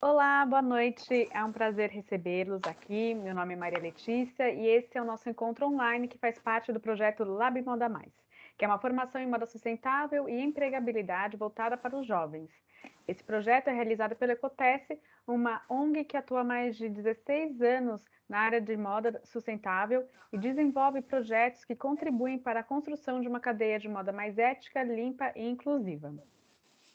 Olá, boa noite. É um prazer recebê-los aqui. Meu nome é Maria Letícia e esse é o nosso encontro online que faz parte do projeto Lab Moda Mais, que é uma formação em moda sustentável e empregabilidade voltada para os jovens. Esse projeto é realizado pela Ecotesse, uma ONG que atua há mais de 16 anos na área de moda sustentável e desenvolve projetos que contribuem para a construção de uma cadeia de moda mais ética, limpa e inclusiva.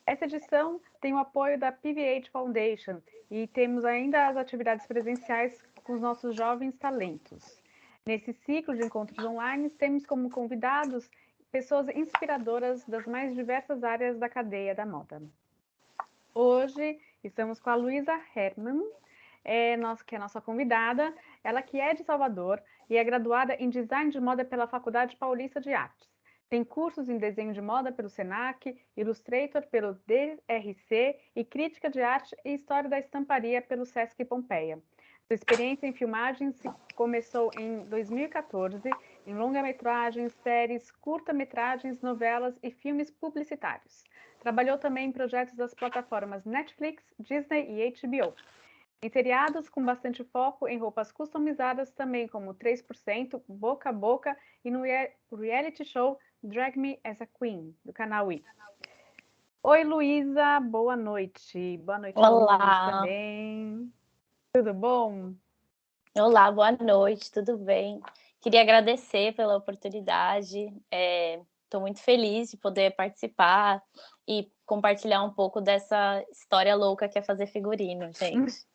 Essa edição tem o apoio da PVH Foundation e temos ainda as atividades presenciais com os nossos jovens talentos. Nesse ciclo de encontros online, temos como convidados pessoas inspiradoras das mais diversas áreas da cadeia da moda. Hoje estamos com a Luísa Hermann, que é a nossa convidada, ela que é de Salvador e é graduada em Design de Moda pela Faculdade Paulista de Artes. Tem cursos em desenho de moda pelo SENAC, Illustrator pelo DRC e Crítica de Arte e História da Estamparia pelo Sesc Pompeia. Sua experiência em filmagens começou em 2014 em longa-metragens, séries, curta-metragens, novelas e filmes publicitários. Trabalhou também em projetos das plataformas Netflix, Disney e HBO. Em seriados com bastante foco em roupas customizadas, também como 3%, Boca a Boca e no reality show Drag Me as a Queen, do canal I. Oi, Luísa, boa noite. Boa noite, Luiz, Olá, também. Tudo bom? olá, boa noite, tudo bem? Queria agradecer pela oportunidade, estou muito feliz de poder participar e compartilhar um pouco dessa história louca que é fazer figurino, gente.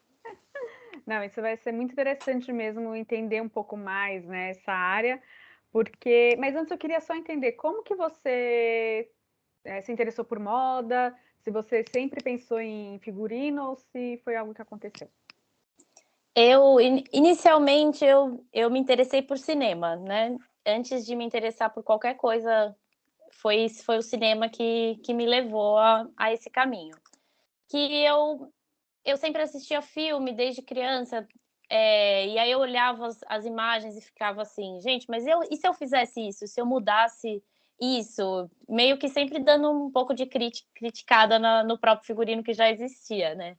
Não, isso vai ser muito interessante mesmo entender um pouco mais, né, essa área, porque... Mas antes eu queria só entender como que você se interessou por moda, se você sempre pensou em figurino ou se foi algo que aconteceu. Inicialmente, eu me interessei por cinema, né? Antes de me interessar por qualquer coisa, foi o cinema que me levou a esse caminho. Que eu sempre assistia filme desde criança, e aí eu olhava as imagens e ficava assim: "Gente, mas e se eu fizesse isso? Se eu mudasse isso?", meio que sempre dando um pouco de criticada na no próprio figurino que já existia, né.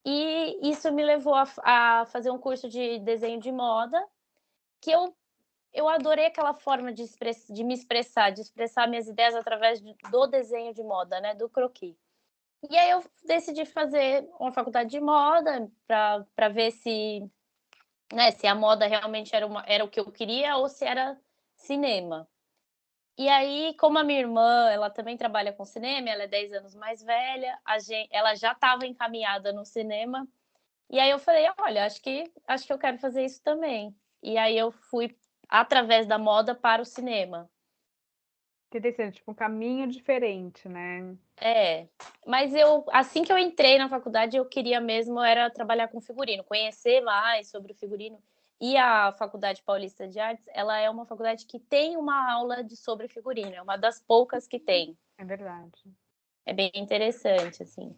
E isso me levou a fazer um curso de desenho de moda, que eu adorei aquela forma de me expressar, de expressar minhas ideias através do desenho de moda, né, do croquis. E aí eu decidi fazer uma faculdade de moda para ver se, né, se a moda realmente era o que eu queria ou se era cinema. E aí, como a minha irmã, ela também trabalha com cinema, ela é 10 anos mais velha, ela já estava encaminhada no cinema, e aí eu falei: "Olha, acho que eu quero fazer isso também". E aí eu fui através da moda para o cinema. Interessante, tipo um caminho diferente, né? É, mas assim que eu entrei na faculdade, eu queria mesmo era trabalhar com figurino, conhecer mais sobre o figurino. E a Faculdade Paulista de Artes, ela é uma faculdade que tem uma aula sobre figurino, é uma das poucas que tem. É verdade. É bem interessante, assim.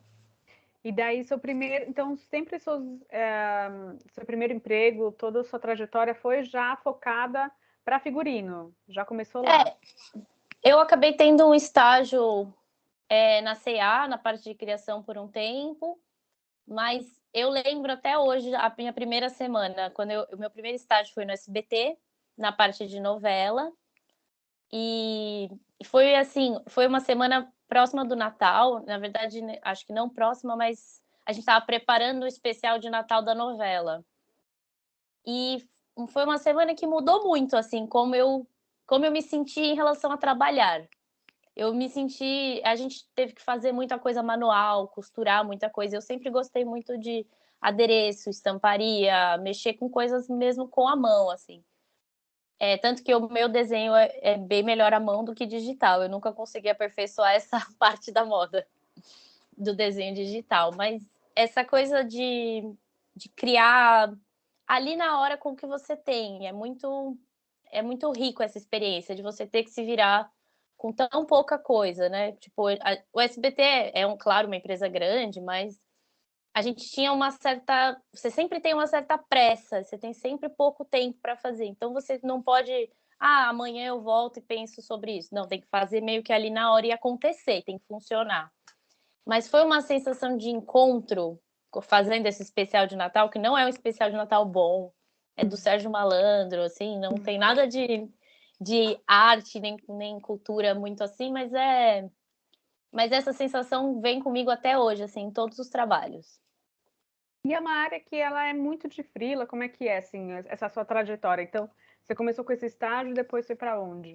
E daí seu primeiro, então sempre seu primeiro emprego, toda a sua trajetória foi já focada para figurino, já começou lá. É, eu acabei tendo um estágio, na C&A, na parte de criação por um tempo, mas eu lembro até hoje a minha primeira semana, quando o meu primeiro estágio foi no SBT, na parte de novela. E foi assim, foi uma semana próxima do Natal, na verdade, né, acho que não próxima, mas a gente estava preparando o especial de Natal da novela. E foi uma semana que mudou muito, assim, como eu me senti em relação a trabalhar. Eu me senti A gente teve que fazer muita coisa manual, costurar muita coisa. Eu sempre gostei muito de adereço, estamparia, mexer com coisas mesmo com a mão, assim. Tanto que o meu desenho é bem melhor à mão do que digital. Eu nunca consegui aperfeiçoar essa parte da moda, do desenho digital. Mas essa coisa de criar ali na hora com o que você tem, é muito rico essa experiência de você ter que se virar com tão pouca coisa, né. Tipo, o SBT claro, uma empresa grande, mas a gente tinha uma certa você sempre tem uma certa pressa, você tem sempre pouco tempo para fazer, então você não pode: "Ah, amanhã eu volto e penso sobre isso". Não, tem que fazer meio que ali na hora e acontecer, tem que funcionar. Mas foi uma sensação de encontro fazendo esse especial de Natal, que não é um especial de Natal bom, é do Sérgio Malandro, assim, não tem nada de arte, nem cultura muito assim, mas essa sensação vem comigo até hoje, assim, em todos os trabalhos. E é uma área que ela é muito de freela, como é que é, assim, essa sua trajetória? Então, você começou com esse estágio, depois foi para onde?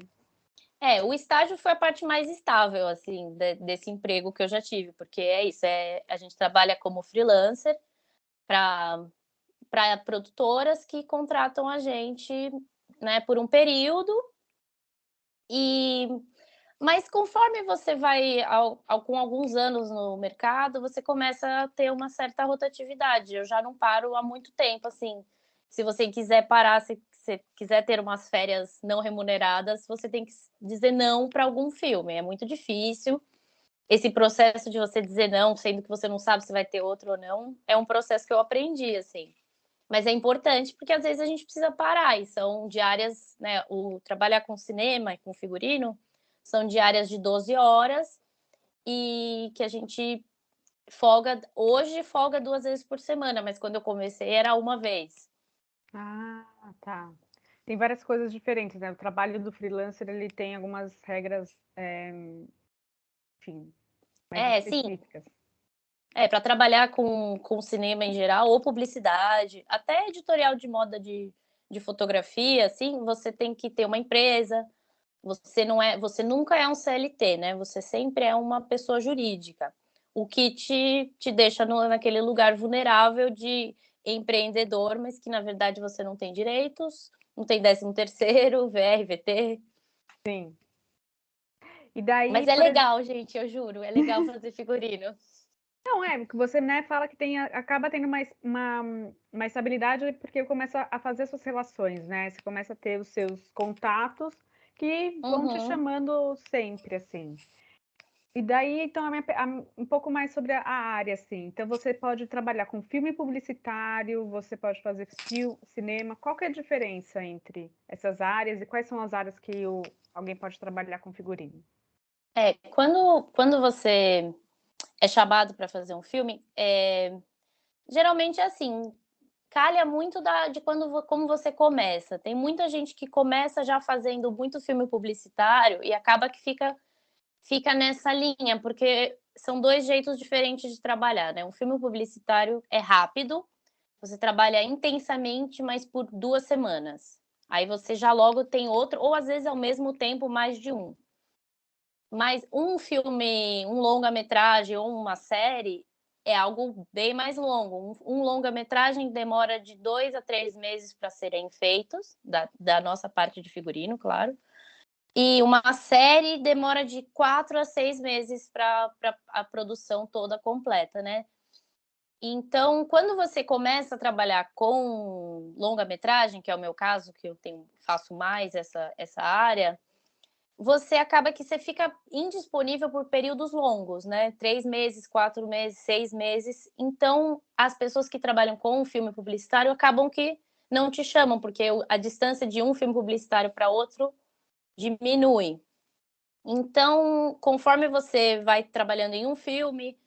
O estágio foi a parte mais estável, assim, desse emprego que eu já tive, porque é isso, a gente trabalha como freelancer para produtoras que contratam a gente, né, por um período. E mas conforme você vai com alguns anos no mercado, você começa a ter uma certa rotatividade. Eu já não paro há muito tempo, assim. Se você quiser parar, se você quiser ter umas férias não remuneradas, você tem que dizer não para algum filme. É muito difícil. Esse processo de você dizer não, sendo que você não sabe se vai ter outro ou não, é um processo que eu aprendi, assim. Mas é importante porque às vezes a gente precisa parar e são diárias, né? O trabalhar com cinema e com figurino são diárias de 12 horas e que a gente folga 2 vezes por semana, mas quando eu comecei era uma vez. Ah, tá. Tem várias coisas diferentes, né? O trabalho do freelancer, ele tem algumas regras, enfim, mais Sim, específicas. para trabalhar com cinema em geral, ou publicidade, até editorial de moda de fotografia, assim, você tem que ter uma empresa, você nunca é um CLT, né? Você sempre é uma pessoa jurídica. O que te deixa naquele lugar vulnerável de empreendedor, mas que na verdade você não tem direitos, não tem 13º, VR, VT. Sim. E daí, Mas é por exemplo, legal, gente, eu juro, é legal fazer figurino. não é, porque você, né, fala que tem, acaba tendo uma estabilidade porque começa a fazer suas relações, né? Você começa a ter os seus contatos que vão te Uhum. chamando sempre, assim. E daí, então, um pouco mais sobre a área, assim. Então, você pode trabalhar com filme publicitário, você pode fazer cinema. Qual que é a diferença entre essas áreas e quais são as áreas que alguém pode trabalhar com figurino? Quando você é chamado para fazer um filme, geralmente é assim, calha muito de como você começa. Tem muita gente que começa já fazendo muito filme publicitário e acaba que fica nessa linha, porque são 2 jeitos diferentes de trabalhar, né. Um filme publicitário é rápido, você trabalha intensamente, mas por 2 semanas. Aí você já logo tem outro ou às vezes ao mesmo tempo mais de um. Mas um filme, um longa-metragem ou uma série é algo bem mais longo. Um longa-metragem demora de 2 a 3 meses para serem feitos, da nossa parte de figurino, claro. E uma série demora de 4 a 6 meses para a produção toda completa, né. Então, quando você começa a trabalhar com longa-metragem, que é o meu caso, que eu faço mais essa área, você acaba que você fica indisponível por períodos longos, né? 3 meses, 4 meses, 6 meses. Então, as pessoas que trabalham com o filme publicitário acabam que não te chamam, porque a distância de um filme publicitário para outro diminui. Então, conforme você vai trabalhando em um filme,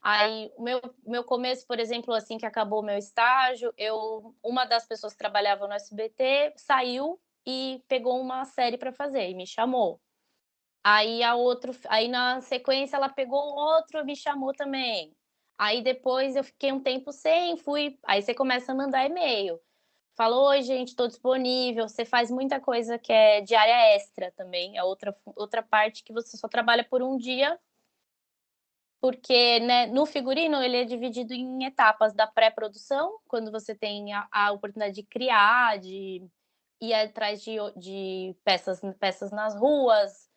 aí o meu começo, por exemplo, assim que acabou o meu estágio, uma das pessoas que trabalhava no SBT saiu e pegou uma série para fazer e me chamou. Aí na sequência ela pegou outro e me chamou também. Aí depois eu fiquei um tempo sem, aí você começa a mandar e-mail. Fala: "Oi gente, estou disponível". Você faz muita coisa que é diária extra também, é outra parte que você só trabalha por um dia, porque, né, no figurino ele é dividido em etapas da pré-produção, quando você tem a oportunidade de criar, de ir atrás de peças nas ruas,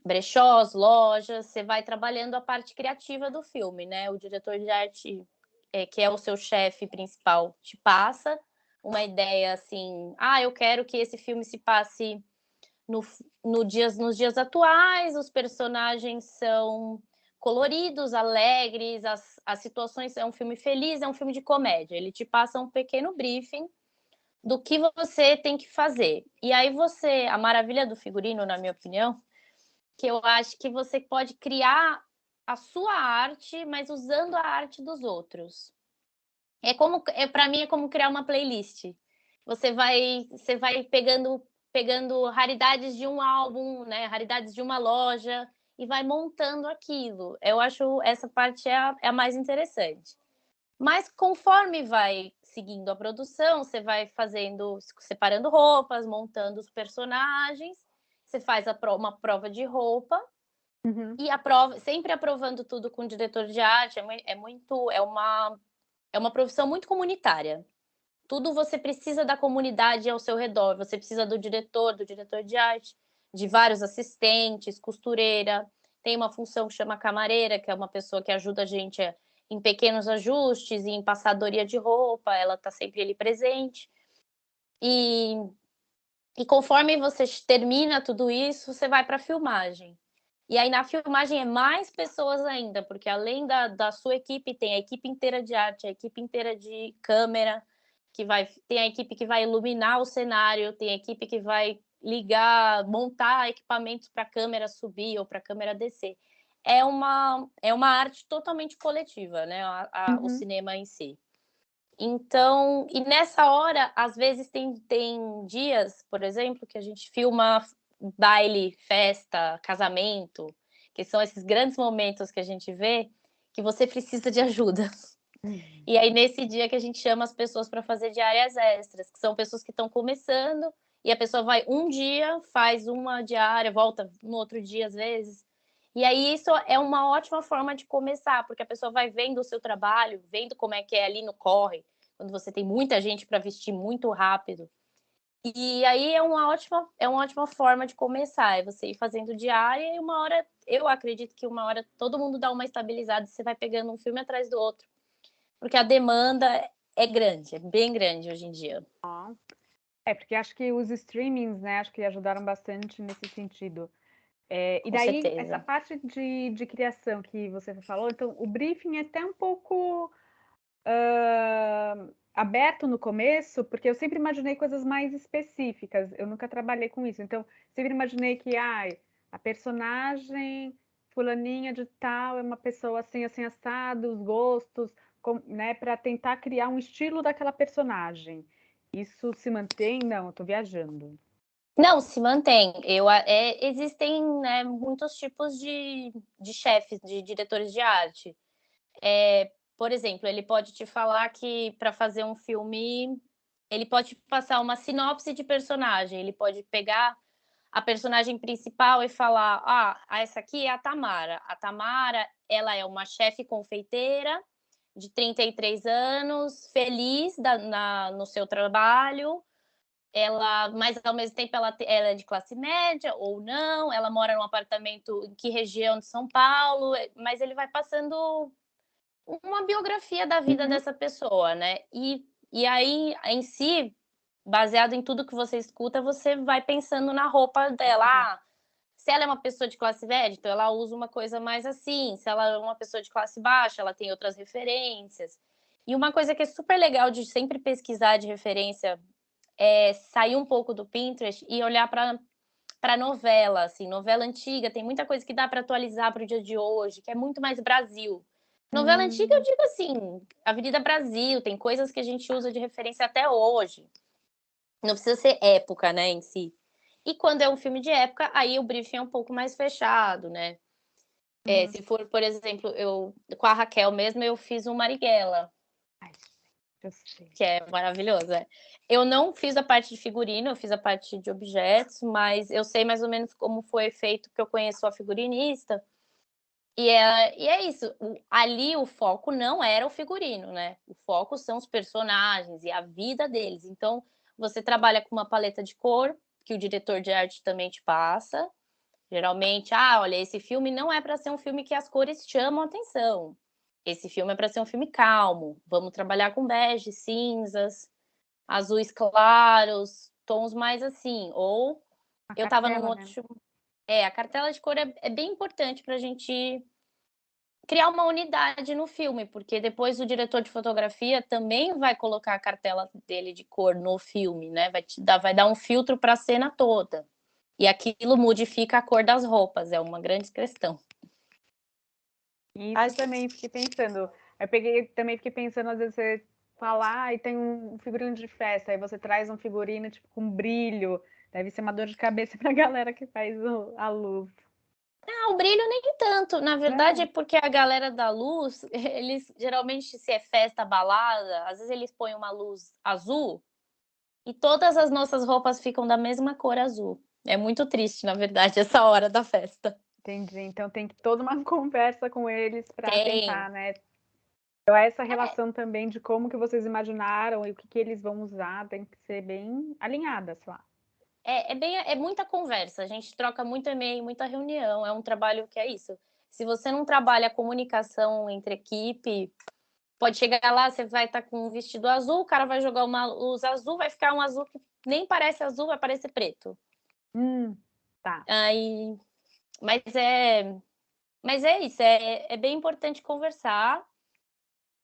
brechós, lojas, você vai trabalhando a parte criativa do filme, né? O diretor de arte, que é o seu chefe principal, te passa uma ideia assim: ah, eu quero que esse filme se passe no, nos dias atuais, os personagens são coloridos, alegres, as situações, é um filme feliz, é um filme de comédia. Ele te passa um pequeno briefing do que você tem que fazer. E aí a maravilha do figurino, na minha opinião, que eu acho que você pode criar a sua arte, mas usando a arte dos outros. Para mim é como criar uma playlist. Você vai pegando raridades de um álbum, né, raridades de uma loja e vai montando aquilo. Eu acho essa parte é a mais interessante. Mas conforme vai seguindo a produção, você vai fazendo, separando roupas, montando os personagens, você faz uma prova de roupa Uhum. e aprova, sempre aprovando tudo com o diretor de arte. É uma profissão muito comunitária. Tudo você precisa da comunidade ao seu redor. Você precisa do diretor de arte, de vários assistentes, costureira. Tem uma função que chama camareira, que é uma pessoa que ajuda a gente em pequenos ajustes, em passadoria de roupa. Ela está sempre ali presente. E, e conforme você termina tudo isso, você vai para a filmagem. E aí na filmagem é mais pessoas ainda, porque além da sua equipe, tem a equipe inteira de arte, a equipe inteira de câmera, tem a equipe que vai iluminar o cenário, tem a equipe que vai ligar, montar equipamentos para a câmera subir ou para a câmera descer. É uma arte totalmente coletiva, né? O Uhum. cinema em si. Então, e nessa hora, às vezes tem dias, por exemplo, que a gente filma baile, festa, casamento, que são esses grandes momentos que a gente vê que você precisa de ajuda. Uhum. E aí, nesse dia que a gente chama as pessoas para fazer diárias extras, que são pessoas que estão começando, e a pessoa vai um dia, faz uma diária, volta no outro dia, às vezes. E aí, isso é uma ótima forma de começar, porque a pessoa vai vendo o seu trabalho, vendo como é que é ali no corre, quando você tem muita gente para vestir muito rápido. E aí é uma ótima forma de começar, é você ir fazendo diária e uma hora, eu acredito que uma hora todo mundo dá uma estabilizada e você vai pegando um filme atrás do outro, porque a demanda é grande, é bem grande hoje em dia. Porque acho que os streamings, né, acho que ajudaram bastante nesse sentido. E Com daí, essa certeza. parte de criação que você falou, então o briefing é até um pouco aberto no começo, porque eu sempre imaginei coisas mais específicas, eu nunca trabalhei com isso, então sempre imaginei que a personagem fulaninha de tal é uma pessoa assim, assim, assado, os gostos, né, para tentar criar um estilo daquela personagem. Isso se mantém? Não, eu tô viajando. Não, se mantém. Existem, né, muitos tipos de chefes, de diretores de arte. Por exemplo, ele pode te falar que para fazer um filme, ele pode passar uma sinopse de personagem, ele pode pegar a personagem principal e falar: essa aqui é a Tamara. A Tamara, ela é uma chefe confeiteira de 33 anos, feliz no seu trabalho, mas ao mesmo tempo ela é de classe média ou não, ela mora num apartamento em que região de São Paulo, mas ele vai passando uma biografia da vida Uhum. dessa pessoa, né? E aí, em si, baseado em tudo que você escuta, você vai pensando na roupa dela. Se ela é uma pessoa de classe média, então ela usa uma coisa mais assim. Se ela é uma pessoa de classe baixa, ela tem outras referências. E uma coisa que é super legal de sempre pesquisar de referência é sair um pouco do Pinterest e olhar para novela, assim, novela antiga, tem muita coisa que dá para atualizar para o dia de hoje, que é muito mais Brasil. Novela antiga, eu Hum. digo assim, Avenida Brasil, tem coisas que a gente usa de referência até hoje. Não precisa ser época, né, em si. E quando é um filme de época, aí o briefing é um pouco mais fechado, né? Uhum. Se for, por exemplo, com a Raquel mesmo, eu fiz um Marighella, Ai, eu sei. que é maravilhoso. Eu não fiz a parte de figurino, eu fiz a parte de objetos, mas eu sei mais ou menos como foi feito, porque eu conheço a figurinista. E é isso. Ali o foco não era o figurino, né? O foco são os personagens e a vida deles. Então, você trabalha com uma paleta de cor, que o diretor de arte também te passa. Geralmente, olha, esse filme não é para ser um filme que as cores chamam a atenção. Esse filme é para ser um filme calmo. Vamos trabalhar com bege, cinzas, azuis claros, tons mais assim. Ou A eu estava num cartela, outro. né? A cartela de cor é bem importante para a gente criar uma unidade no filme, porque depois o diretor de fotografia também vai colocar a cartela dele de cor no filme, né? Vai dar um filtro para a cena toda. E aquilo modifica a cor das roupas, é uma grande questão. E isso Acho também fiquei pensando. Também fiquei pensando, às vezes você fala, e tem um figurino de festa, aí você traz um figurino tipo com brilho. Deve ser uma dor de cabeça pra galera que faz a luz. o brilho nem tanto. Na verdade, é Não. porque a galera da luz, eles geralmente, se é festa, balada, às vezes eles põem uma luz azul e todas as nossas roupas ficam da mesma cor azul. É muito triste, na verdade, essa hora da festa. Entendi. Então tem que toda uma conversa com eles para Tem. tentar, né? Então essa relação também de como que vocês imaginaram e o que que eles vão usar tem que ser bem alinhada, sei lá. É muita conversa, a gente troca muito e-mail, muita reunião, é um trabalho que é isso. Se você não trabalha a comunicação entre equipe, pode chegar lá, você vai estar com um vestido azul, o cara vai jogar uma luz azul, vai ficar um azul que nem parece azul, vai parecer preto. Tá. Aí, mas é, mas é isso, é bem importante conversar.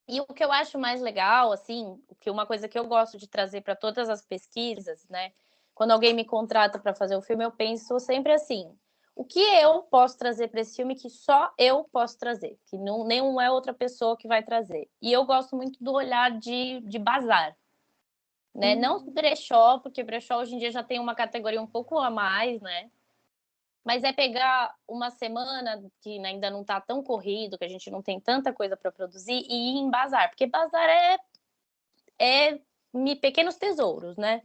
E o que eu acho mais legal, assim, que uma coisa que eu gosto de trazer para todas as pesquisas, né? Quando alguém me contrata para fazer o filme, eu penso sempre assim: o que eu posso trazer para esse filme que só eu posso trazer, que não, nenhuma é outra pessoa que vai trazer. E eu gosto muito do olhar de bazar, né? Não Hum, brechó, porque brechó hoje em dia já tem uma categoria um pouco a mais, né? Mas é pegar uma semana que ainda não está tão corrido, que a gente não tem tanta coisa para produzir, e ir em bazar, porque bazar é pequenos tesouros, né?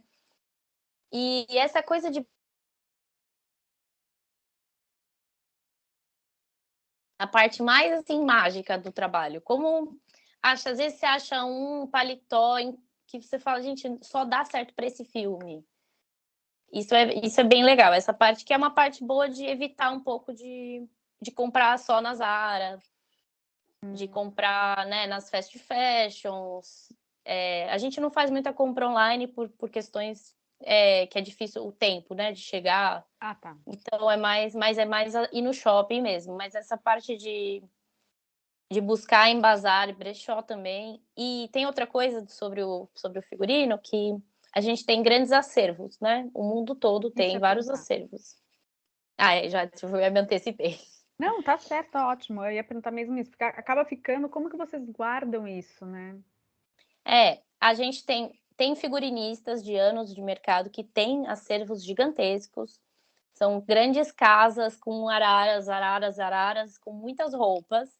E essa coisa de a parte mais assim mágica do trabalho, como acha, às vezes você acha um paletó que você fala, gente, só dá certo para esse filme. Isso é bem legal. Essa parte que é uma parte boa de evitar um pouco de comprar só na Zara, de comprar, né, nas fast fashions. A gente não faz muita compra online por questões que é difícil o tempo, né, de chegar. Ah, tá. Então mas é mais ir no shopping mesmo. Mas essa parte de buscar em bazar e brechó também. E tem outra coisa sobre o figurino que a gente tem grandes acervos, né? O mundo todo Isso tem é vários perguntar. acervos. Já me antecipei. Não, tá certo, ótimo. Eu ia perguntar mesmo isso. Acaba ficando, como que vocês guardam isso, né? A gente tem figurinistas de anos de mercado que têm acervos gigantescos. São grandes casas com araras, araras, araras, com muitas roupas.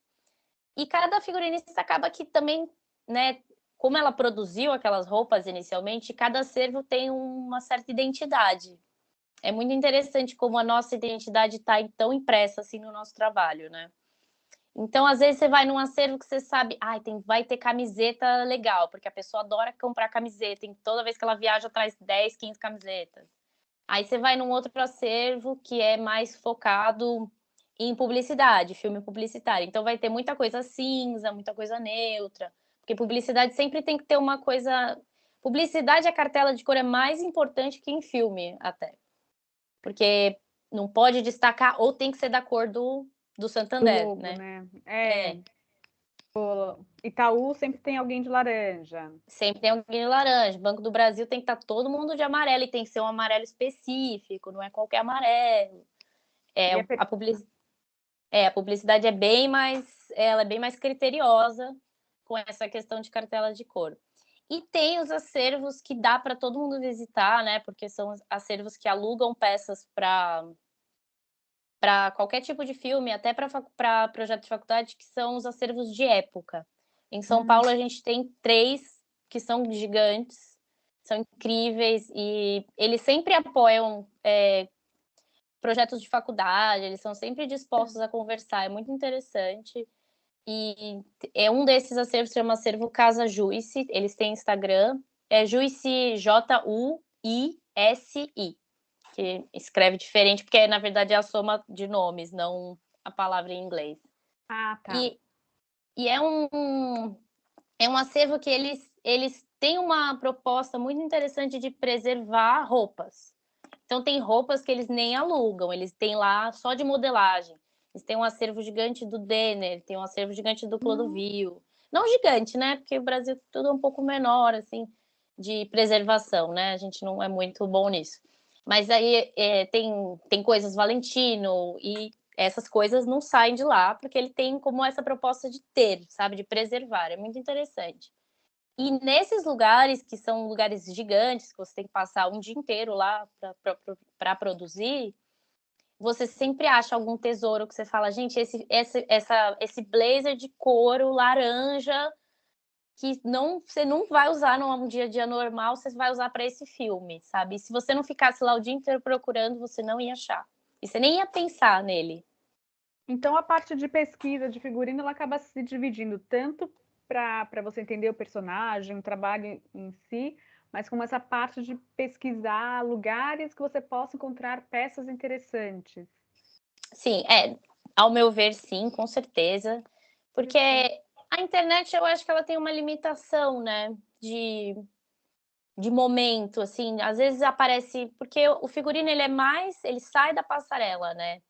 E cada figurinista acaba que também, né, como ela produziu aquelas roupas inicialmente, cada acervo tem uma certa identidade. É muito interessante como a nossa identidade está tão impressa assim no nosso trabalho, né? Então, às vezes, você vai num acervo que você sabe, vai ter camiseta legal, porque a pessoa adora comprar camiseta, e toda vez que ela viaja, traz 10, 15 camisetas. Aí você vai num outro acervo que é mais focado em publicidade, filme publicitário. Então vai ter muita coisa cinza, muita coisa neutra, porque publicidade sempre tem que ter uma coisa. Publicidade, a cartela de cor é mais importante que em filme, até. Porque não pode destacar, ou tem que ser da cor do Do Santander, logo, né? né? É, Itaú sempre tem alguém de laranja. sempre tem alguém de laranja. Banco do Brasil tem que estar todo mundo de amarelo e tem que ser um amarelo específico, não é qualquer amarelo. É, E a a publicidade a publicidade ela é bem mais criteriosa com essa questão de cartela de cor. E tem os acervos que dá para todo mundo visitar, né? Porque são acervos que alugam peças para qualquer tipo de filme, até para projeto de faculdade, que são os acervos de época. Em São Hum, Paulo, a gente tem 3 que são gigantes, são incríveis, e eles sempre apoiam projetos de faculdade, eles são sempre dispostos a conversar, é muito interessante. E um desses acervos se chama Acervo Casa Juice, eles têm Instagram, é Juice Juisi, que escreve diferente, porque na verdade é a soma de nomes, não a palavra em inglês. ah, tá. E, e é um acervo que eles têm uma proposta muito interessante de preservar roupas. Então tem roupas que eles nem alugam, eles têm lá só de modelagem. Eles têm um acervo gigante do Denner, tem um acervo gigante do Hum, Clodovil. Não gigante, né? Porque o Brasil tudo é um pouco menor, assim, de preservação, né? A gente não é muito bom nisso. Mas aí tem coisas Valentino, e essas coisas não saem de lá, porque ele tem como essa proposta de ter, sabe, de preservar. É muito interessante. E nesses lugares, que são lugares gigantes, que você tem que passar um dia inteiro lá para produzir, você sempre acha algum tesouro que você fala, gente, esse blazer de couro laranja que você não vai usar num dia a dia normal, você vai usar para esse filme, sabe? E se você não ficasse lá o dia inteiro procurando, você não ia achar. E você nem ia pensar nele. Então, a parte de pesquisa de figurino, ela acaba se dividindo tanto para você entender o personagem, o trabalho em si, mas como essa parte de pesquisar lugares que você possa encontrar peças interessantes. Sim, ao meu ver, sim, com certeza. Porque a internet, eu acho que ela tem uma limitação, né? De momento, assim, às vezes aparece. Porque o figurino, ele sai da passarela, né?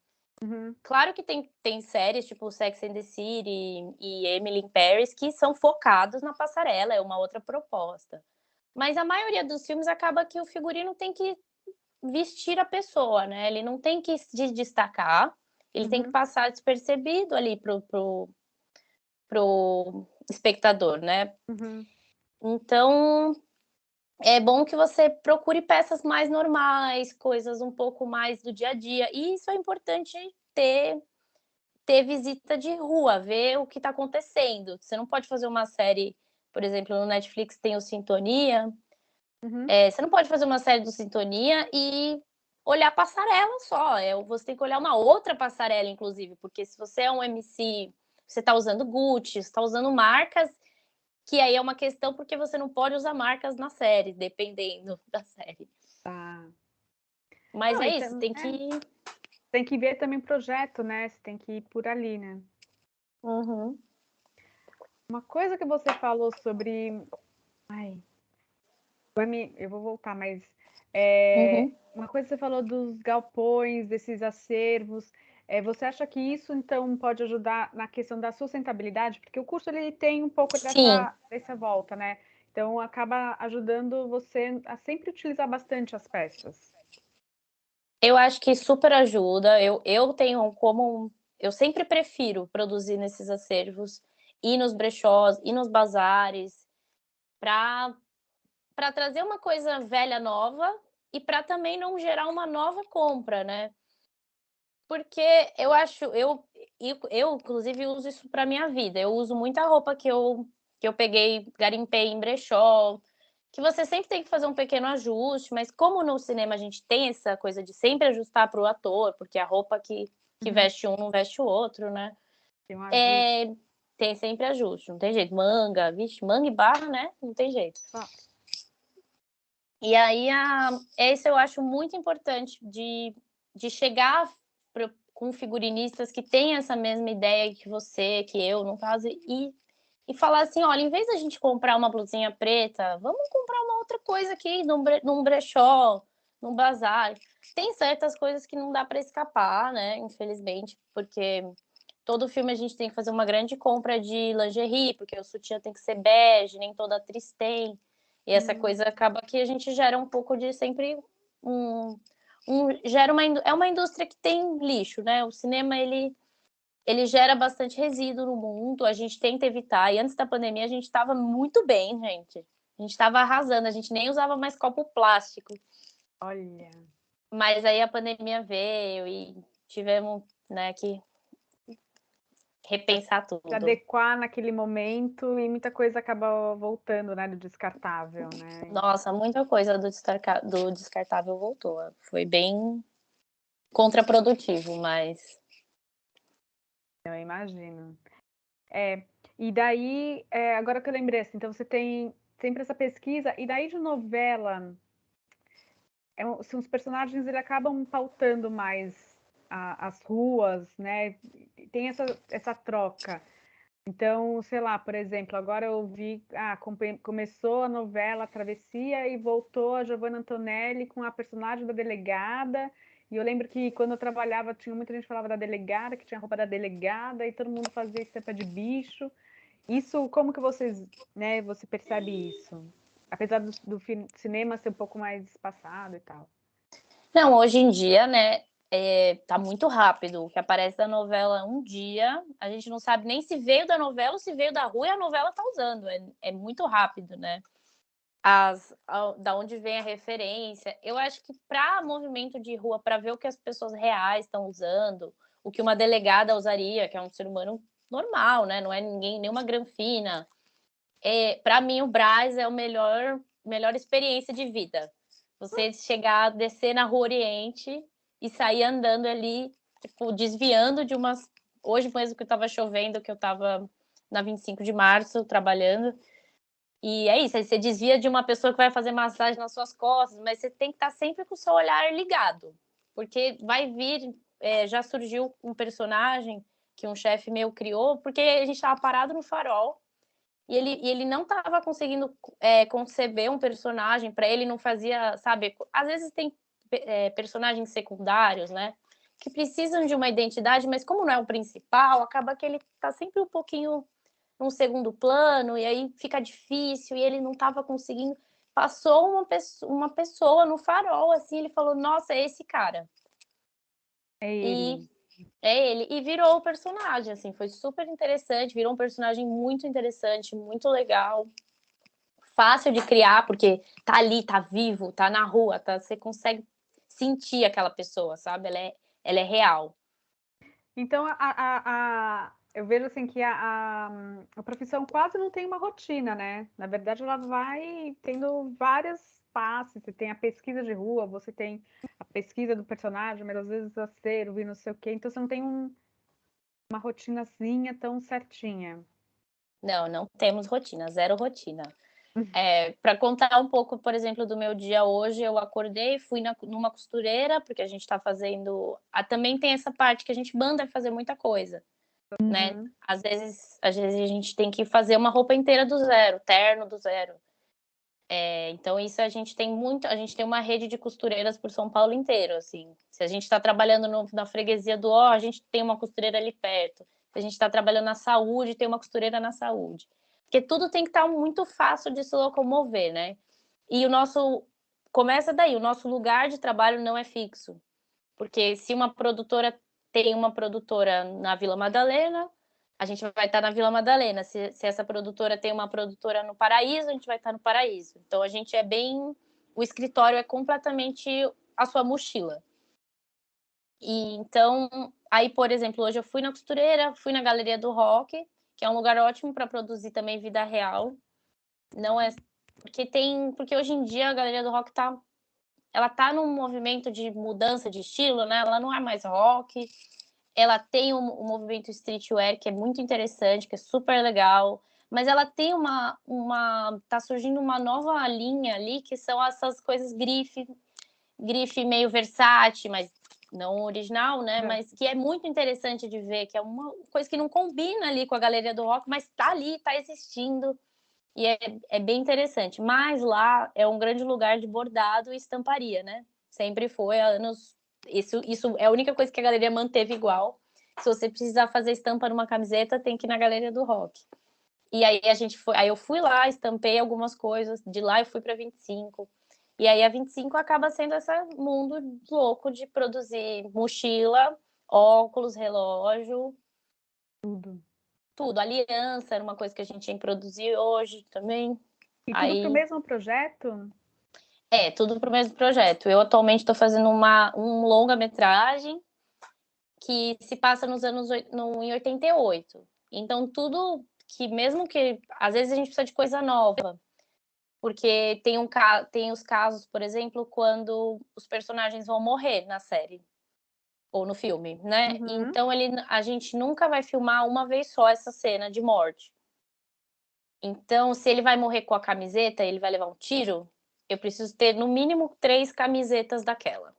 Uhum. Claro que tem séries tipo Sex and the City e Emily in Paris que são focados na passarela, é uma outra proposta. Mas a maioria dos filmes acaba que o figurino tem que vestir a pessoa, né? Ele não tem que se destacar, ele tem que Uhum. passar despercebido ali pro espectador, né? Uhum. Então, é bom que você procure peças mais normais, coisas um pouco mais do dia a dia. E isso é importante ter visita de rua, ver o que está acontecendo. Você não pode fazer uma série, por exemplo, no Netflix tem o Sintonia. Uhum. Você não pode fazer uma série do Sintonia e olhar passarela só. Você tem que olhar uma outra passarela, inclusive, porque se você é um MC, você está usando Gucci, você está usando marcas, que aí é uma questão porque você não pode usar marcas na série, dependendo da série. Tá. Mas Não, é isso, então, tem que ver também o projeto, né? Você tem que ir por ali, né? Uhum. Uma coisa que você falou sobre. Ai, eu vou voltar, mas Uhum. uma coisa que você falou dos galpões, desses acervos. Você acha que isso então pode ajudar na questão da sustentabilidade? Porque o curso ele tem um pouco Sim, dessa volta, né? Então acaba ajudando você a sempre utilizar bastante as peças. eu acho que super ajuda. Eu tenho como. Eu sempre prefiro produzir nesses acervos, ir nos brechós, ir nos bazares, para trazer uma coisa velha nova e para também não gerar uma nova compra, né? Porque eu acho, eu inclusive uso isso para minha vida. Eu uso muita roupa que eu peguei, garimpei em brechó, que você sempre tem que fazer um pequeno ajuste, mas como no cinema a gente tem essa coisa de sempre ajustar para o ator, porque a roupa que Uhum. veste um não veste o outro, né? Tem um ajuste. É, tem sempre ajuste, não tem jeito. Manga, vixe, manga e barra, né? Não tem jeito. Ah, E aí, esse eu acho muito importante de chegar com figurinistas que têm essa mesma ideia que você, que eu, no caso, e falar assim: olha, em vez da gente comprar uma blusinha preta, vamos comprar uma outra coisa aqui num brechó, num bazar. Tem certas coisas que não dá para escapar, né? Infelizmente, porque todo filme a gente tem que fazer uma grande compra de lingerie, porque o sutiã tem que ser bege, nem toda atriz tem. E essa hum. coisa acaba que a gente gera um pouco de sempre gera é uma indústria que tem lixo, né? O cinema ele gera bastante resíduo no mundo, a gente tenta evitar. E antes da pandemia a gente estava muito bem, gente. A gente estava arrasando, a gente nem usava mais copo plástico. Olha, Mas aí a pandemia veio e tivemos, né, que repensar se tudo. adequar naquele momento e muita coisa acaba voltando, né, do descartável, né? Nossa, muita coisa do descartável voltou. Foi bem contraprodutivo, mas. Eu imagino. E daí, agora que eu lembrei, assim, então você tem sempre essa pesquisa, e daí de novela, são os personagens, eles acabam pautando mais as ruas, né? Tem essa troca. Então, sei lá, por exemplo, agora eu vi, começou a novela Travessia e voltou a Giovanna Antonelli com a personagem da delegada. E eu lembro que quando eu trabalhava, tinha muita gente que falava da delegada, que tinha roupa da delegada, e todo mundo fazia estampa de bicho. Isso, como que vocês, né, você percebe isso? Apesar do cinema ser um pouco mais espaçado e tal. Não, hoje em dia, né? tá muito rápido. O que aparece da novela um dia, a gente não sabe nem se veio da novela ou se veio da rua e a novela tá usando. É muito rápido, né? Da onde vem a referência. Eu acho que para movimento de rua, para ver o que as pessoas reais estão usando, o que uma delegada usaria, que é um ser humano normal, né? Não é ninguém, nenhuma granfina. Para mim, o Brás é a melhor experiência de vida. Você chegar, descer na Rua Oriente e sair andando ali, tipo, desviando de umas. Hoje mesmo que estava chovendo, que eu estava na 25 de março trabalhando. E é isso, aí você desvia de uma pessoa que vai fazer massagem nas suas costas, mas você tem que estar sempre com o seu olhar ligado, porque vai vir. Já surgiu um personagem que um chefe meu criou, porque a gente estava parado no farol e ele não estava conseguindo conceber um personagem, para ele não fazia, sabe? Às vezes tem personagens secundários, né? Que precisam de uma identidade, mas como não é o principal, acaba que ele está sempre um pouquinho num segundo plano, e aí fica difícil, e ele não estava conseguindo. Passou uma pessoa no farol, assim, ele falou: Nossa, é esse cara. É E ele. é ele, e virou o personagem, assim, foi super interessante, virou um personagem muito interessante, muito legal, fácil de criar, porque tá ali, tá vivo, tá na rua, você consegue sentir aquela pessoa, sabe? Ela é real. Então, eu vejo assim que a profissão quase não tem uma rotina, né? Na verdade, ela vai tendo várias faces. Você tem a pesquisa de rua, você tem a pesquisa do personagem, mas às vezes a ser, ouvir não sei o quê. Então, você não tem uma rotinazinha tão certinha. Não temos rotina, zero rotina. Para contar um pouco, por exemplo, do meu dia hoje, eu acordei, fui numa costureira, porque a gente está fazendo. Também tem essa parte que a gente manda fazer muita coisa, né? Uhum. Às vezes a gente tem que fazer uma roupa inteira do zero, terno do zero. Então, isso a gente tem muito. A gente tem uma rede de costureiras por São Paulo inteiro, assim. Se a gente está trabalhando na freguesia do Ó, a gente tem uma costureira ali perto. Se a gente está trabalhando na saúde, tem uma costureira na saúde. Porque tudo tem que estar muito fácil de se locomover, né? E o nosso. Começa daí, o nosso lugar de trabalho não é fixo. Porque se uma produtora tem uma produtora na Vila Madalena, a gente vai estar na Vila Madalena. Se essa produtora tem uma produtora no Paraíso, a gente vai estar no Paraíso. Então a gente é bem. O escritório é completamente a sua mochila. E então, aí, por exemplo, hoje eu fui na costureira, fui na Galeria do Rock, que é um lugar ótimo para produzir também vida real. Não é. Porque hoje em dia a Galeria do Rock ela tá num movimento de mudança de estilo, né? Ela não é mais rock, ela tem um movimento streetwear que é muito interessante, que é super legal, mas ela tem tá surgindo uma nova linha ali, que são essas coisas grife meio versátil, mas não original, né? É. Mas que é muito interessante de ver, que é uma coisa que não combina ali com a galeria do rock, mas tá ali, tá existindo. E é bem interessante. Mas lá é um grande lugar de bordado e estamparia, né? Sempre foi há anos. Isso é a única coisa que a galeria manteve igual. Se você precisar fazer estampa numa camiseta, tem que ir na galeria do rock. E aí aí eu fui lá, estampei algumas coisas. De lá eu fui para 25. E aí a 25 acaba sendo esse mundo louco de produzir mochila, óculos, relógio, Tudo. tudo. Aliança era uma coisa que a gente tinha que produzir hoje também. E tudo para o Aí, mesmo projeto? tudo para o mesmo projeto. Eu atualmente estou fazendo um longa-metragem que se passa em 88. Então, tudo que, mesmo que às vezes a gente precisa de coisa nova, porque tem os casos, por exemplo, quando os personagens vão morrer na série ou no filme, né? Uhum. Então, a gente nunca vai filmar uma vez só essa cena de morte. Então, se ele vai morrer com a camiseta, ele vai levar um tiro, eu preciso ter no mínimo 3 camisetas daquela.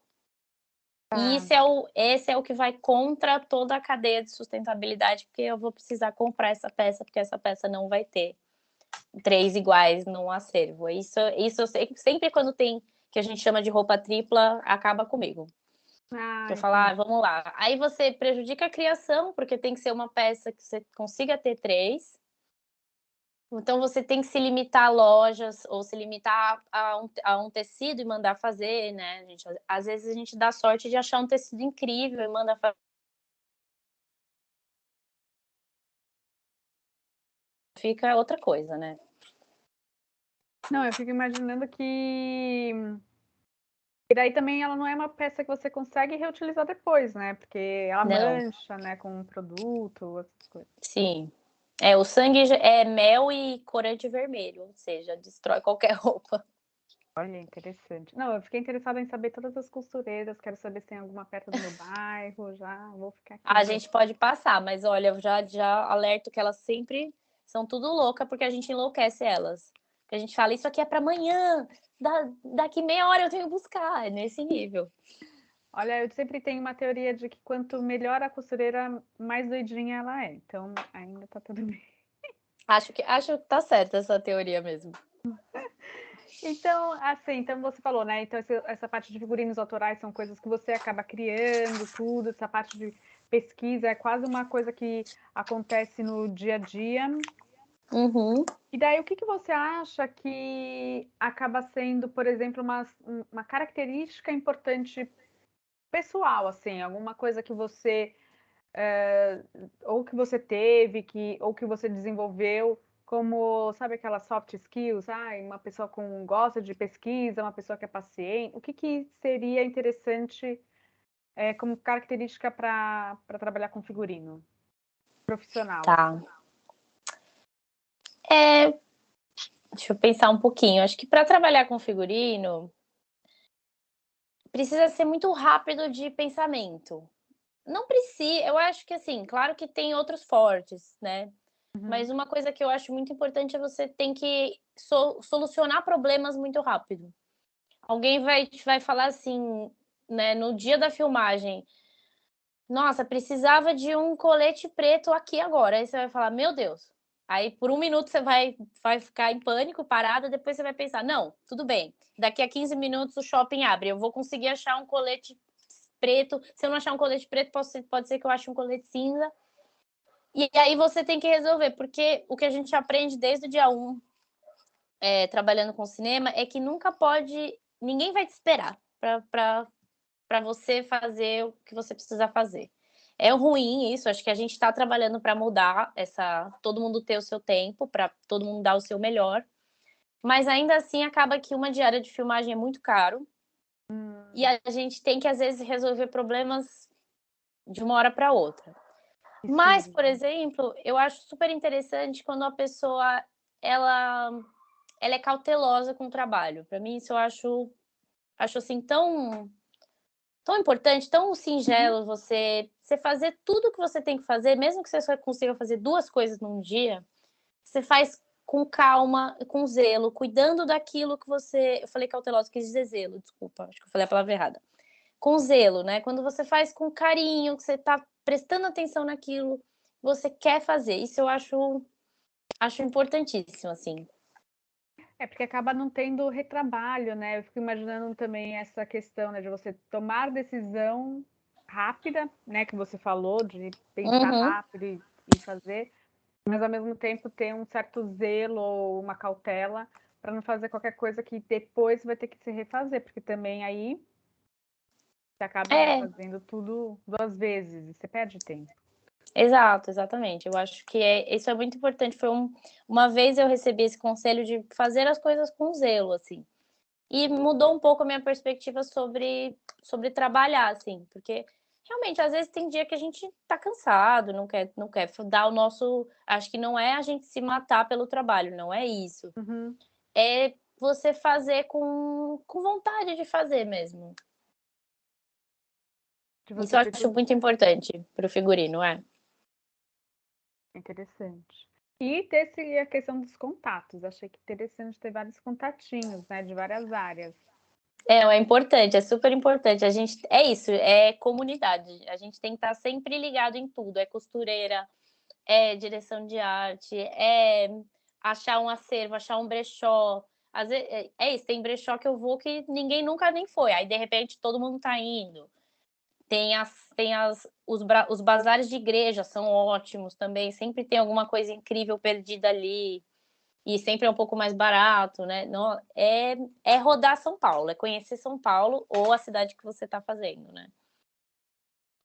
E Tá. esse é o que vai contra toda a cadeia de sustentabilidade, porque eu vou precisar comprar essa peça, porque essa peça não vai ter 3 iguais no acervo. Isso eu sei, sempre quando tem, que a gente chama de roupa tripla, acaba comigo. Ah, Eu falo, entendi. vamos lá. Aí você prejudica a criação, porque tem que ser uma peça que você consiga ter 3. Então você tem que se limitar a lojas ou se limitar a um tecido e mandar fazer, né? Às vezes a gente dá sorte de achar um tecido incrível e manda fazer. Fica outra coisa, né? Não, eu fico imaginando que. E daí também ela não é uma peça que você consegue reutilizar depois, né? Porque ela Não, mancha, né, com o produto, essas coisas. sim. O sangue é mel e corante vermelho, ou seja, destrói qualquer roupa. Olha, interessante. Não, eu fiquei interessada em saber todas as costureiras, quero saber se tem alguma perto do meu bairro, já vou ficar aqui A de olho. gente pode passar, mas olha, eu já alerto que elas sempre são tudo louca porque a gente enlouquece elas. Porque a gente fala, isso aqui é para amanhã, daqui meia hora eu tenho que buscar, é nesse nível. Olha, eu sempre tenho uma teoria de que quanto melhor a costureira, mais doidinha ela é. Então, ainda tá tudo bem. Acho que tá certa essa teoria mesmo. Então, assim, então você falou, né? Então, essa parte de figurinos autorais são coisas que você acaba criando, tudo. Essa parte de pesquisa é quase uma coisa que acontece no dia a dia. Uhum. E daí, o que que você acha que acaba sendo, por exemplo, uma característica importante pessoal, assim, alguma coisa que você ou que você teve, ou que você desenvolveu, como, sabe, aquelas soft skills, uma pessoa com gosta de pesquisa, uma pessoa que é paciente, o que que seria interessante como característica para trabalhar com figurino profissional, Tá. assim? Deixa eu pensar um pouquinho. Acho que para trabalhar com figurino, precisa ser muito rápido de pensamento. Não precisa, eu acho que assim, claro que tem outros fortes, né? Mas Uhum. uma coisa que eu acho muito importante é você tem que solucionar problemas muito rápido. Alguém vai falar assim, né, no dia da filmagem, nossa, precisava de um colete preto aqui agora. Aí você vai falar, meu Deus. Aí por um minuto você vai ficar em pânico, parada, depois você vai pensar, não, tudo bem. Daqui a 15 minutos o shopping abre, eu vou conseguir achar um colete preto. Se eu não achar um colete preto, pode ser que eu ache um colete cinza. E aí você tem que resolver, porque o que a gente aprende desde o dia 1, trabalhando com cinema, é que nunca pode. Ninguém vai te esperar para você fazer o que você precisa fazer. É ruim isso, acho que a gente está trabalhando para mudar todo mundo ter o seu tempo, para todo mundo dar o seu melhor. Mas ainda assim acaba que uma diária de filmagem é muito caro e a gente tem que às vezes resolver problemas de uma hora para outra. Que Mas, por seria? exemplo, eu acho super interessante quando a pessoa ela, ela é cautelosa com o trabalho. Para mim, isso eu acho assim tão importante, tão Uhum. singelo você fazer tudo o que você tem que fazer, mesmo que você só consiga fazer 2 coisas num dia, você faz com calma, com zelo, cuidando daquilo que você. Eu falei cautelosa, quis dizer zelo, desculpa, acho que eu falei a palavra errada. Com zelo, né? Quando você faz com carinho, que você está prestando atenção naquilo, você quer fazer. Isso eu acho importantíssimo, assim. É porque acaba não tendo retrabalho, né? Eu fico imaginando também essa questão, né, de você tomar decisão rápida, né, que você falou, de pensar Uhum. rápido e fazer, mas ao mesmo tempo ter um certo zelo ou uma cautela para não fazer qualquer coisa que depois vai ter que se refazer, porque também aí você acaba, né, É, fazendo tudo 2 vezes e você perde tempo. exato, exatamente. Eu acho que isso é muito importante. Uma vez eu recebi esse conselho de fazer as coisas com zelo, assim. E mudou um pouco a minha perspectiva sobre trabalhar, assim, porque realmente às vezes tem dia que a gente tá cansado, não quer dar o nosso. Acho que não é a gente se matar pelo trabalho, não é isso. Uhum. É você fazer com vontade de fazer mesmo. De Isso você eu ter acho tudo muito importante para o figurino, é. interessante. E ter a questão dos contatos. Achei que interessante ter vários contatinhos, né, de várias áreas. É importante, é super importante. A gente é isso, é comunidade. A gente tem que estar sempre ligado em tudo. É costureira, é direção de arte, é achar um acervo, achar um brechó. Às vezes, é isso, tem brechó que eu vou que ninguém nunca nem foi. Aí, de repente, todo mundo tá indo. Os bazares de igreja são ótimos também. Sempre tem alguma coisa incrível perdida ali. e sempre é um pouco mais barato, né? Não, é rodar São Paulo, é conhecer São Paulo ou a cidade que você está fazendo, né?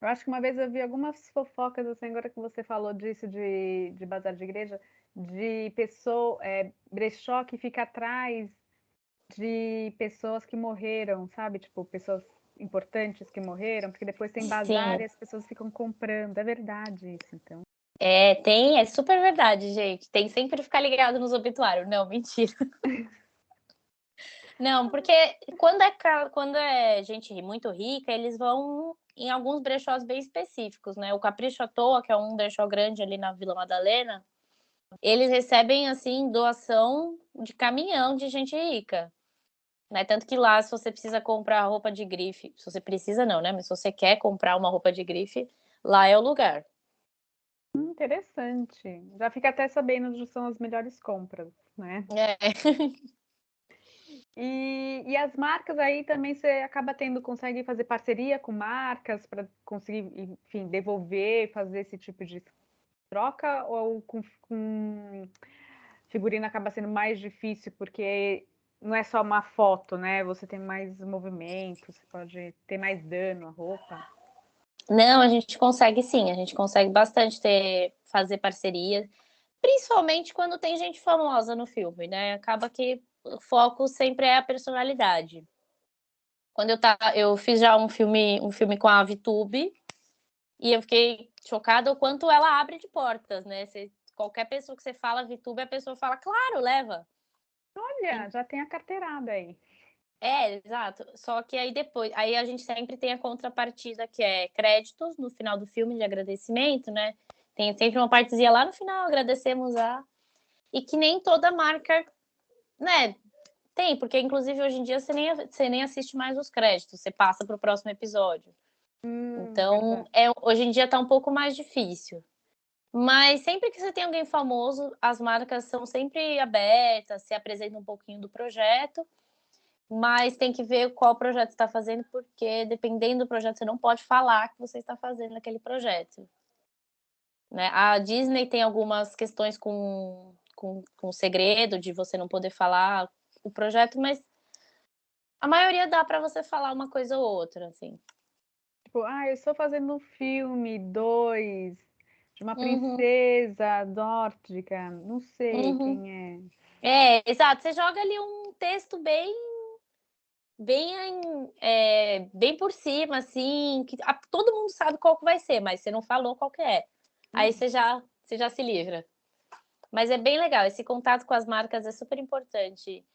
Eu acho que uma vez eu vi algumas fofocas, assim, agora que você falou disso, de bazar de igreja, de pessoa, brechó que fica atrás de pessoas que morreram, sabe? Tipo, pessoas importantes que morreram, porque depois tem bazar Sim, e as pessoas ficam comprando. É verdade isso, então. é super verdade, gente. Tem sempre que ficar ligado nos obituários. Não, mentira. Não, porque quando é gente muito rica, eles vão em alguns brechós bem específicos, né? O Capricho à Toa, que é um brechó grande ali na Vila Madalena, eles recebem, assim, doação de caminhão de gente rica, né? Tanto que lá, se você precisa comprar roupa de grife, se você precisa não, né? Mas se você quer comprar uma roupa de grife, lá é o lugar. Interessante. Já fica até sabendo onde são as melhores compras, né? É. E as marcas aí também você acaba tendo, consegue fazer parceria com marcas para conseguir, enfim, devolver, fazer esse tipo de troca, ou com figurino acaba sendo mais difícil porque não é só uma foto, né? Você tem mais movimento, você pode ter mais dano à roupa. Não, a gente consegue sim, a gente consegue bastante fazer parcerias, principalmente quando tem gente famosa no filme, né? Acaba que o foco sempre é a personalidade. Quando eu fiz já um filme com a VTube e eu fiquei chocada o quanto ela abre de portas, né? Qualquer pessoa que você fala VTube, a pessoa fala, claro, leva. Olha, já tem a carteirada aí. Exato. Só que aí a gente sempre tem a contrapartida que é créditos no final do filme de agradecimento, né? Tem sempre uma partezinha lá no final, agradecemos a. E que nem toda marca, né? Tem, porque inclusive hoje em dia você nem assiste mais os créditos, você passa para o próximo episódio. Então, Verdade. hoje em dia tá um pouco mais difícil. Mas sempre que você tem alguém famoso, as marcas são sempre abertas, se apresentam um pouquinho do projeto, mas tem que ver qual projeto você está fazendo, porque dependendo do projeto, você não pode falar que você está fazendo aquele projeto. Né? A Disney tem algumas questões com segredo, de você não poder falar o projeto, mas a maioria dá para você falar uma coisa ou outra, assim. Tipo, eu estou fazendo um filme, dois, de uma Uhum, princesa nórdica, não sei uhum. quem é. Exato. Você joga ali um texto bem por cima, assim, que todo mundo sabe qual que vai ser, mas você não falou qual que é. Aí Hum. você já se livra. Mas é bem legal, esse contato com as marcas é super importante.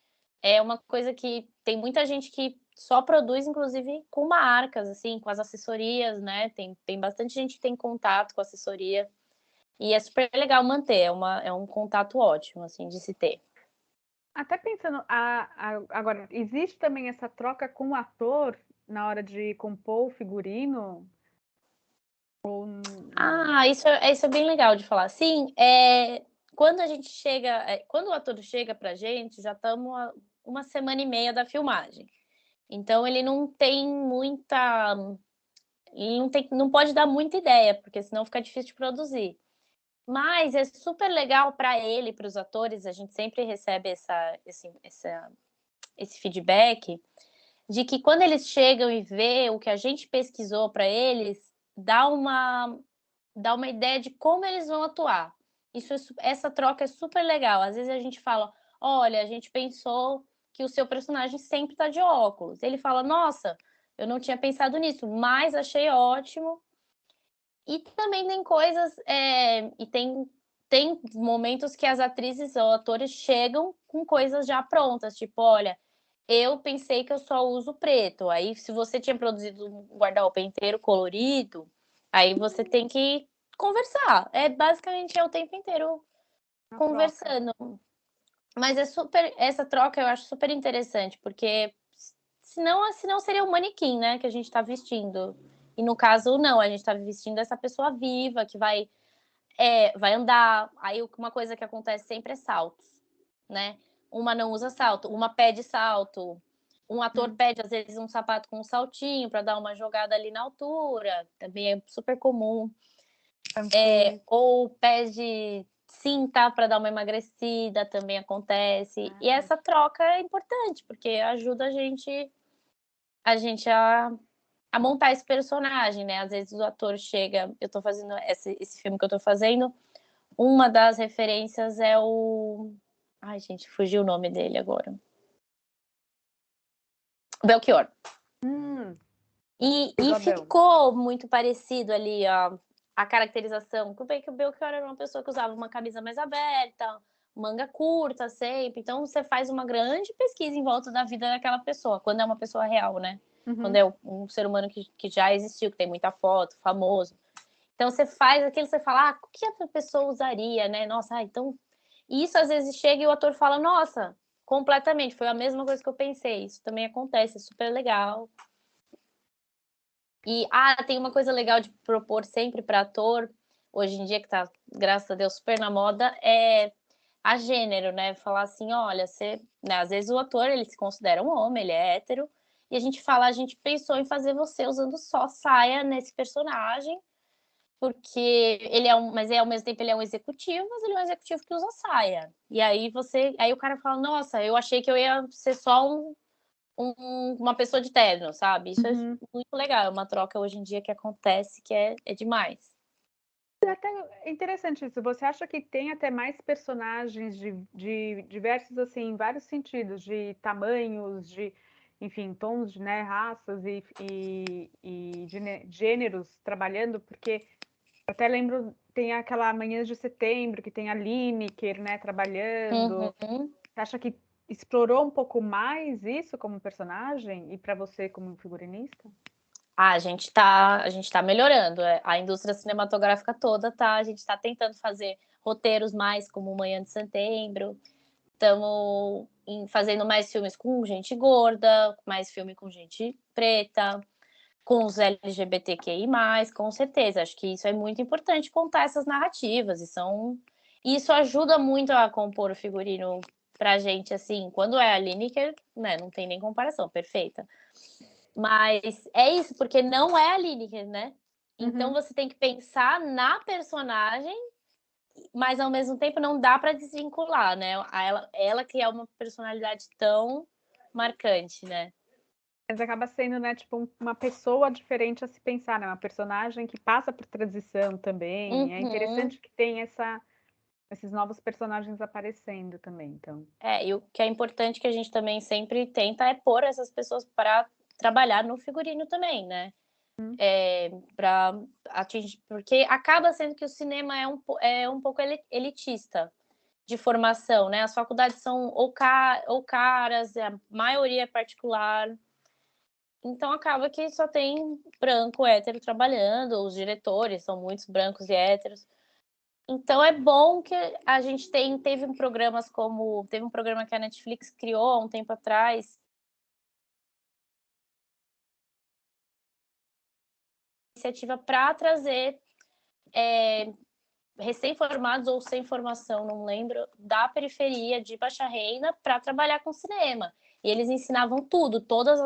É uma coisa que tem muita gente que só produz, inclusive, com marcas, assim, com as assessorias, né? Tem bastante gente que tem contato com a assessoria. E é super legal manter, é um contato ótimo, assim, de se ter. Até pensando, agora, existe também essa troca com o ator na hora de compor o figurino? Ou não? Isso é bem legal de falar. Sim, quando a gente chega, quando o ator chega pra gente, já estamos uma semana e meia da filmagem. Então ele não tem muita. Ele não pode dar muita ideia, porque senão fica difícil de produzir. Mas é super legal para ele, para os atores, a gente sempre recebe esse feedback de que quando eles chegam e vê o que a gente pesquisou para eles, dá uma ideia de como eles vão atuar. Essa troca é super legal. Às vezes a gente fala: olha, a gente pensou que o seu personagem sempre está de óculos. Ele fala: nossa, eu não tinha pensado nisso, mas achei ótimo. E também tem coisas, e tem momentos que as atrizes ou atores chegam com coisas já prontas, tipo, olha, eu pensei que eu só uso preto. Aí, se você tinha produzido um guarda-roupa inteiro colorido, aí você tem que conversar. Basicamente o tempo inteiro A troca. conversando. Mas essa troca eu acho super interessante, porque senão seria um manequim, né, que a gente está vestindo. E no caso, não, a gente está vestindo essa pessoa viva que vai andar. Aí uma coisa que acontece sempre é saltos, né? Uma não usa salto, uma pede salto. Um ator Hum. pede, às vezes, um sapato com um saltinho para dar uma jogada ali na altura, também é super comum. Tanto. Ou pede, sim, tá, para dar uma emagrecida também acontece. Ah, E essa troca é importante, porque ajuda a gente a montar esse personagem, né? Às vezes o ator chega, eu tô fazendo esse filme que eu tô fazendo, uma das referências é o. Ai, gente, fugiu o nome dele agora. Belchior. E Bigodão. ficou muito parecido ali a caracterização. Tudo bem que o Belchior era uma pessoa que usava uma camisa mais aberta, manga curta sempre. Então você faz uma grande pesquisa em volta da vida daquela pessoa, quando é uma pessoa real, né? Quando Uhum. é um ser humano que já existiu, que tem muita foto, famoso. Então você faz aquilo, você fala, o que essa pessoa usaria, né? Nossa, então. E isso às vezes chega e o ator fala, nossa, completamente, foi a mesma coisa que eu pensei. Isso também acontece, é super legal. E tem uma coisa legal de propor sempre para ator, hoje em dia, que tá, graças a Deus, super na moda, é a gênero, né? Falar assim, olha, você, né, às vezes o ator ele se considera um homem, ele é hétero, e a gente fala, a gente pensou em fazer você usando só saia nesse personagem, porque ele é mas ao mesmo tempo ele é um executivo, mas ele é um executivo que usa saia. E aí o cara fala, nossa, eu achei que eu ia ser só uma pessoa de terno, sabe? Isso é Uhum. muito legal, é uma troca hoje em dia que acontece que é demais. É até interessante isso. Você acha que tem até mais personagens de diversos, assim, em vários sentidos, de tamanhos, de, enfim, tons, né, raças e gêneros trabalhando? Porque eu até lembro, tem aquela Manhã de Setembro, que tem a Lineker, né, trabalhando. Uhum. Você acha que explorou um pouco mais isso como personagem e para você como figurinista? A gente tá melhorando. A indústria cinematográfica toda a gente está tentando fazer roteiros mais como Manhã de Setembro. Estamos fazendo mais filmes com gente gorda, mais filme com gente preta, com os LGBTQI+, com certeza. Acho que isso é muito importante, contar essas narrativas. E isso ajuda muito a compor o figurino pra gente, assim. Quando é a Lineker, né, não tem nem comparação, perfeita. Mas é isso, porque não é a Lineker, né? Então Uhum. você tem que pensar na personagem, mas ao mesmo tempo não dá para desvincular, né? Ela que é uma personalidade tão marcante, né? Mas acaba sendo, né, tipo, uma pessoa diferente a se pensar, né? Uma personagem que passa por transição também. É Uhum. interessante que tem esses novos personagens aparecendo também, então. E o que é importante que a gente também sempre tenta é pôr essas pessoas para trabalhar no figurino também, né? Hum. Para atingir, porque acaba sendo que o cinema é um pouco elitista de formação, né? As faculdades são ou caras, a maioria é particular. Então acaba que só tem branco hétero trabalhando, os diretores são muitos brancos e héteros. Então é bom que a gente teve um programa que a Netflix criou há um tempo atrás, iniciativa para trazer recém-formados ou sem formação, não lembro, da periferia de baixa renda para trabalhar com cinema. E eles ensinavam tudo, todas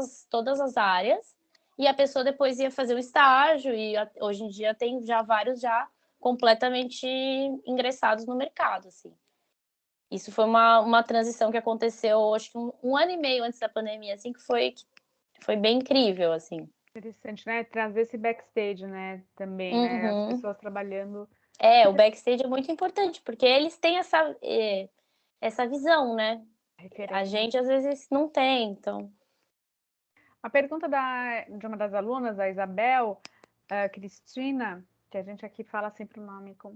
as áreas, e a pessoa depois ia fazer um estágio, e hoje em dia tem já vários já completamente ingressados no mercado, assim. Isso foi uma transição que aconteceu, acho que um ano e meio antes da pandemia, assim, que foi bem incrível, assim. Interessante, né? Trazer esse backstage, né? Também, né? As Uhum. pessoas trabalhando. O backstage é muito importante, porque eles têm essa visão, né? A Referência. gente às vezes não tem, então. A pergunta de uma das alunas, a Isabel, Cristina, que a gente aqui fala sempre o nome com.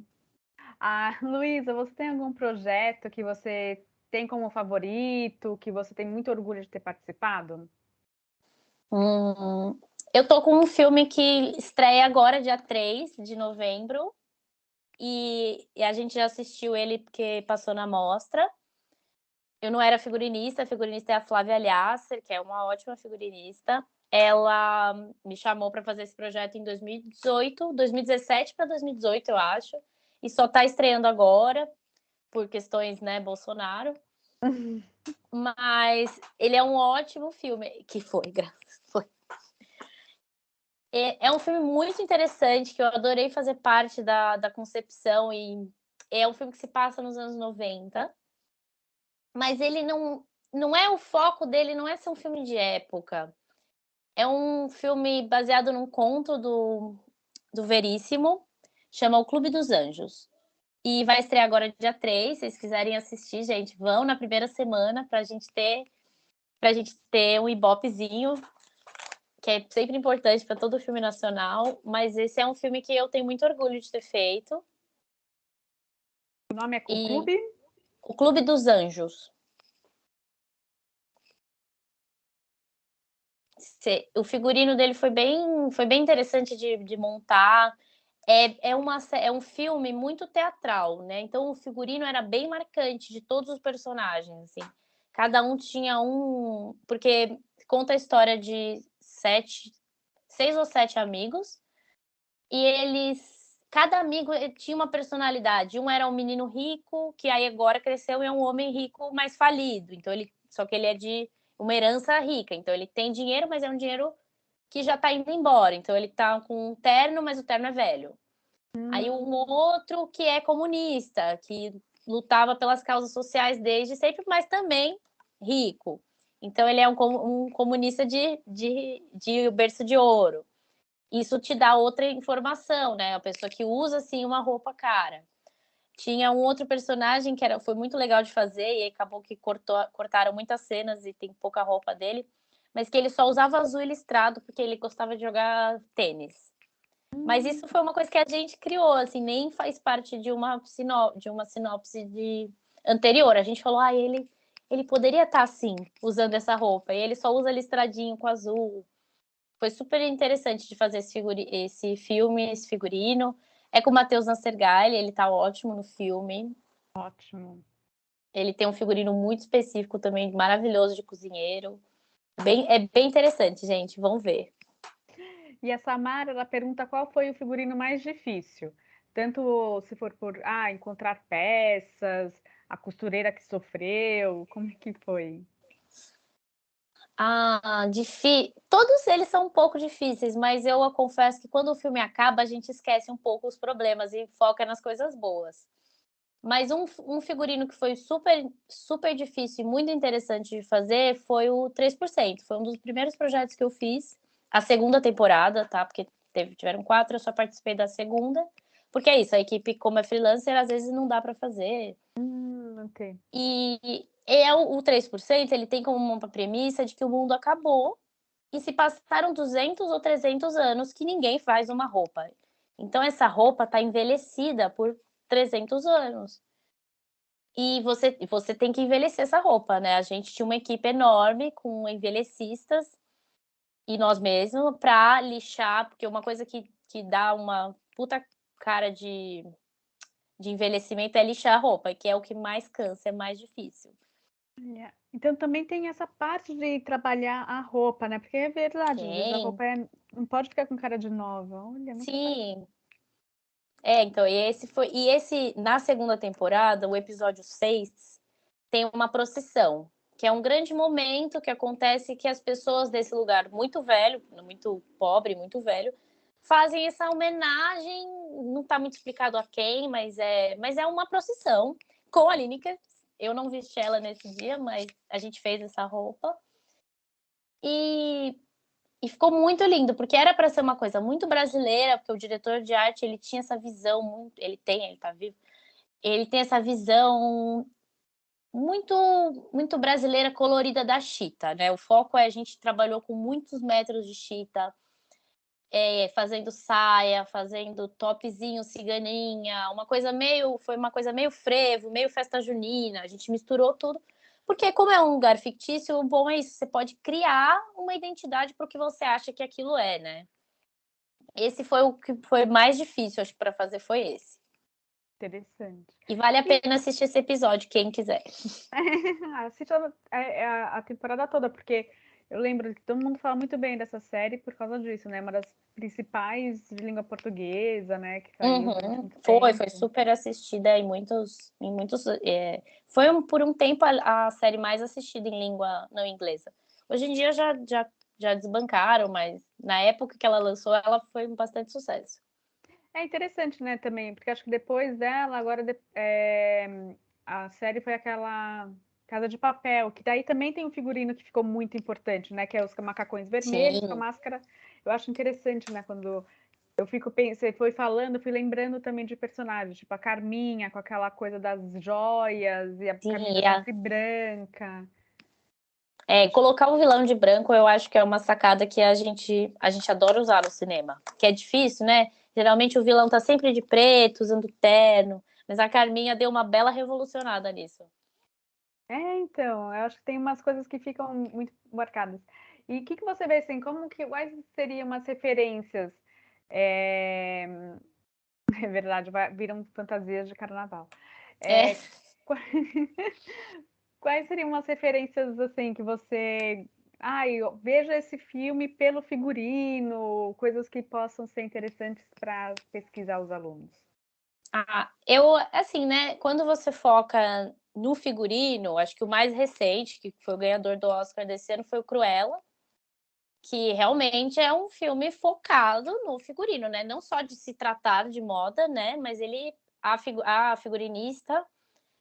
Luísa, você tem algum projeto que você tem como favorito, que você tem muito orgulho de ter participado? Hum, eu tô com um filme que estreia agora, dia 3 de novembro, e a gente já assistiu ele porque passou na mostra. Eu não era figurinista, a figurinista é a Flávia Alhasser, que é uma ótima figurinista. Ela me chamou para fazer esse projeto em 2018, 2017 para 2018, eu acho, e só está estreando agora, por questões, né, Bolsonaro. Mas ele é um ótimo filme, que foi, graças. Foi. É um filme muito interessante, que eu adorei fazer parte da concepção, e é um filme que se passa nos anos 90, mas ele não é o foco dele, não é ser um filme de época. É um filme baseado num conto do Veríssimo, chama O Clube dos Anjos. E vai estrear agora dia 3. Se vocês quiserem assistir, gente, vão na primeira semana pra gente ter um ibopezinho, que é sempre importante para todo filme nacional. Mas esse é um filme que eu tenho muito orgulho de ter feito. O nome é O E Clube? O Clube dos Anjos. O figurino dele foi bem interessante de montar. É um filme muito teatral, né? Então o figurino era bem marcante de todos os personagens, assim. Cada um tinha um, porque conta a história de 6 ou 7 amigos, e cada amigo tinha uma personalidade. Um era um menino rico, que aí agora cresceu e é um homem rico, mas falido. Então só que ele é de uma herança rica. Então ele tem dinheiro, mas é um dinheiro que já tá indo embora. Então ele tá com um terno, mas o terno é velho. Aí um outro que é comunista, que lutava pelas causas sociais desde sempre, mas também rico. Então ele é um comunista de berço de ouro. Isso te dá outra informação, né? A pessoa que usa assim uma roupa cara. Tinha um outro personagem que foi muito legal de fazer e acabou que cortaram muitas cenas e tem pouca roupa dele, mas que ele só usava azul e listrado porque ele gostava de jogar tênis. Mas isso foi uma coisa que a gente criou, assim, nem faz parte de uma sinopse anterior. A gente falou, ele poderia estar assim, usando essa roupa, e ele só usa listradinho com azul. Foi super interessante de fazer esse filme, esse figurino. É com o Matheus Nascergalli, ele tá ótimo no filme. Ótimo. Ele tem um figurino muito específico também, maravilhoso de cozinheiro. É bem interessante, gente, vão ver. E a Samara, ela pergunta qual foi o figurino mais difícil. Tanto se for por encontrar peças, a costureira que sofreu, como é que foi? Todos eles são um pouco difíceis, mas eu confesso que quando o filme acaba, a gente esquece um pouco os problemas e foca nas coisas boas. Mas um figurino que foi super, super difícil e muito interessante de fazer foi o 3%. Foi um dos primeiros projetos que eu fiz, a segunda temporada, tá? Porque tiveram 4, eu só participei da segunda. Porque é isso, a equipe, como é freelancer, às vezes não dá para fazer. Ok. E o 3%, ele tem como uma premissa de que o mundo acabou e se passaram 200 ou 300 anos que ninguém faz uma roupa. Então essa roupa está envelhecida por 300 anos. E você tem que envelhecer essa roupa, né? A gente tinha uma equipe enorme com envelhecistas e nós mesmos para lixar, porque uma coisa que dá uma puta cara de envelhecimento é lixar a roupa, que é o que mais cansa, é mais difícil. Então também tem essa parte de trabalhar a roupa, né? Porque é verdade, às vezes a Tem. roupa não pode ficar com cara de nova. Olha, não sabia. Sim. Então, na segunda temporada, o episódio 6 tem uma procissão, que é um grande momento que acontece que as pessoas desse lugar muito velho, muito pobre, muito velho, fazem essa homenagem, não está muito explicado a quem, mas é uma procissão com a Lineker. Eu não vesti ela nesse dia, mas a gente fez essa roupa. E ficou muito lindo, porque era para ser uma coisa muito brasileira, porque o diretor de arte, ele tinha essa visão muito, ele tá vivo. Ele tem essa visão muito muito brasileira colorida da chita, né? O foco a gente trabalhou com muitos metros de chita, fazendo saia, fazendo topzinho ciganinha, foi uma coisa meio frevo, meio festa junina, a gente misturou tudo. Porque como é um lugar fictício, o bom é isso, você pode criar uma identidade para o que você acha que aquilo é, né? Esse foi o que foi mais difícil, acho, para fazer foi esse. Interessante. E vale a E pena assistir esse episódio, quem quiser. assiste a temporada toda, porque eu lembro que todo mundo fala muito bem dessa série por causa disso, né? Uma das principais de língua portuguesa, né? Que saiu durante Uhum. muito Foi tempo. super assistida por um tempo a série mais assistida em língua não inglesa. Hoje em dia já desbancaram, mas na época que ela lançou, ela foi um bastante sucesso. É interessante, né, também, porque acho que depois dela, agora a série foi aquela Casa de Papel, que daí também tem um figurino que ficou muito importante, né, que é os macacões vermelhos com a Sim, máscara. Eu acho interessante, né, quando eu fico pensando, você foi falando, eu fui lembrando também de personagens, tipo a Carminha, com aquela coisa das joias e a sim. camisa sempre branca. Colocar o vilão de branco eu acho que é uma sacada que a gente adora usar no cinema. Que é difícil, né? Geralmente o vilão tá sempre de preto, usando terno. Mas a Carminha deu uma bela revolucionada nisso. Então, eu acho que tem umas coisas que ficam muito marcadas. E o que que você vê assim, quais seriam umas referências? É, é verdade, viram fantasias de carnaval. É, É, qua- quais seriam umas referências assim que você, veja esse filme pelo figurino, coisas que possam ser interessantes para pesquisar os alunos. assim, né? Quando você foca no figurino, acho que o mais recente, que foi o ganhador do Oscar desse ano, foi o Cruella, que realmente é um filme focado no figurino, né? Não só de se tratar de moda, né? Mas a figurinista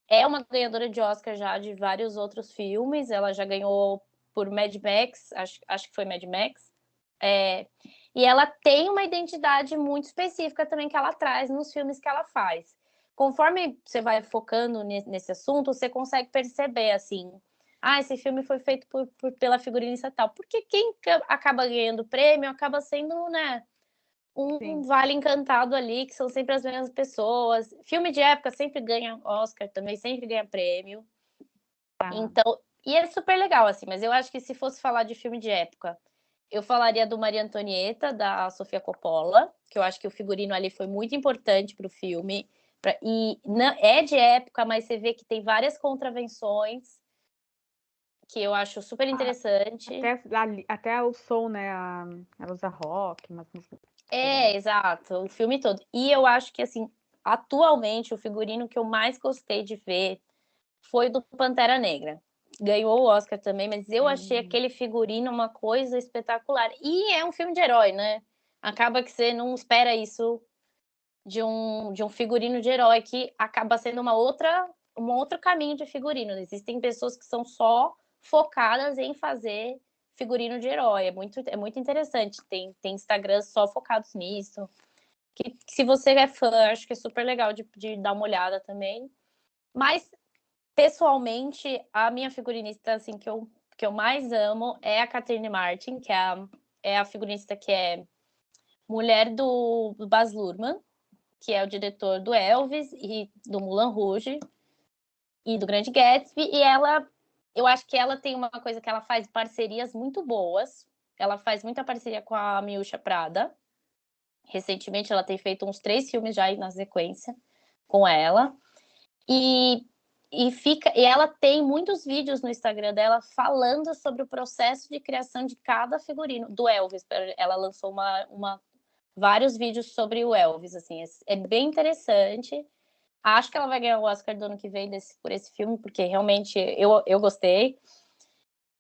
é uma ganhadora de Oscar já de vários outros filmes. Ela já ganhou por Mad Max, acho que foi Mad Max. É, e ela tem uma identidade muito específica também que ela traz nos filmes que ela faz. Conforme você vai focando nesse assunto, você consegue perceber assim, esse filme foi feito pela figurinista tal. Porque quem acaba ganhando prêmio acaba sendo, né, um Sim, vale encantado ali, que são sempre as mesmas pessoas. Filme de época sempre ganha Oscar também, sempre ganha prêmio. tá. Então, e é super legal, assim, mas eu acho que se fosse falar de filme de época, eu falaria do Maria Antonieta, da Sofia Coppola, que eu acho que o figurino ali foi muito importante para o filme. E é de época, mas você vê que tem várias contravenções, que eu acho super Ah, interessante. até o som, né? Ela usa rock, umas músicas É, diferentes. exato, o filme todo. E eu acho que, assim, atualmente, o figurino que eu mais gostei de ver foi do Pantera Negra. Ganhou o Oscar também, mas eu achei Hum, aquele figurino uma coisa espetacular. E é um filme de herói, né? Acaba que você não espera isso de um figurino de herói, que acaba sendo um outro caminho de figurino. Existem pessoas que são só focadas em fazer figurino de herói. É muito interessante. Tem Instagrams só focados nisso. Que se você é fã, acho que é super legal de dar uma olhada também. Mas pessoalmente, a minha figurinista assim, que eu mais amo é a Catherine Martin, é a figurinista que é mulher do Baz Luhrmann, que é o diretor do Elvis e do Moulin Rouge e do Grande Gatsby. E eu acho que ela tem uma coisa que ela faz parcerias muito boas. Ela faz muita parceria com a Miúcha Prada. Recentemente, ela tem feito uns 3 filmes já na sequência com ela. E, e ela tem muitos vídeos no Instagram dela falando sobre o processo de criação de cada figurino do Elvis. Ela lançou vários vídeos sobre o Elvis, assim, é bem interessante. Acho que ela vai ganhar o Oscar do ano que vem por esse filme, porque realmente eu gostei.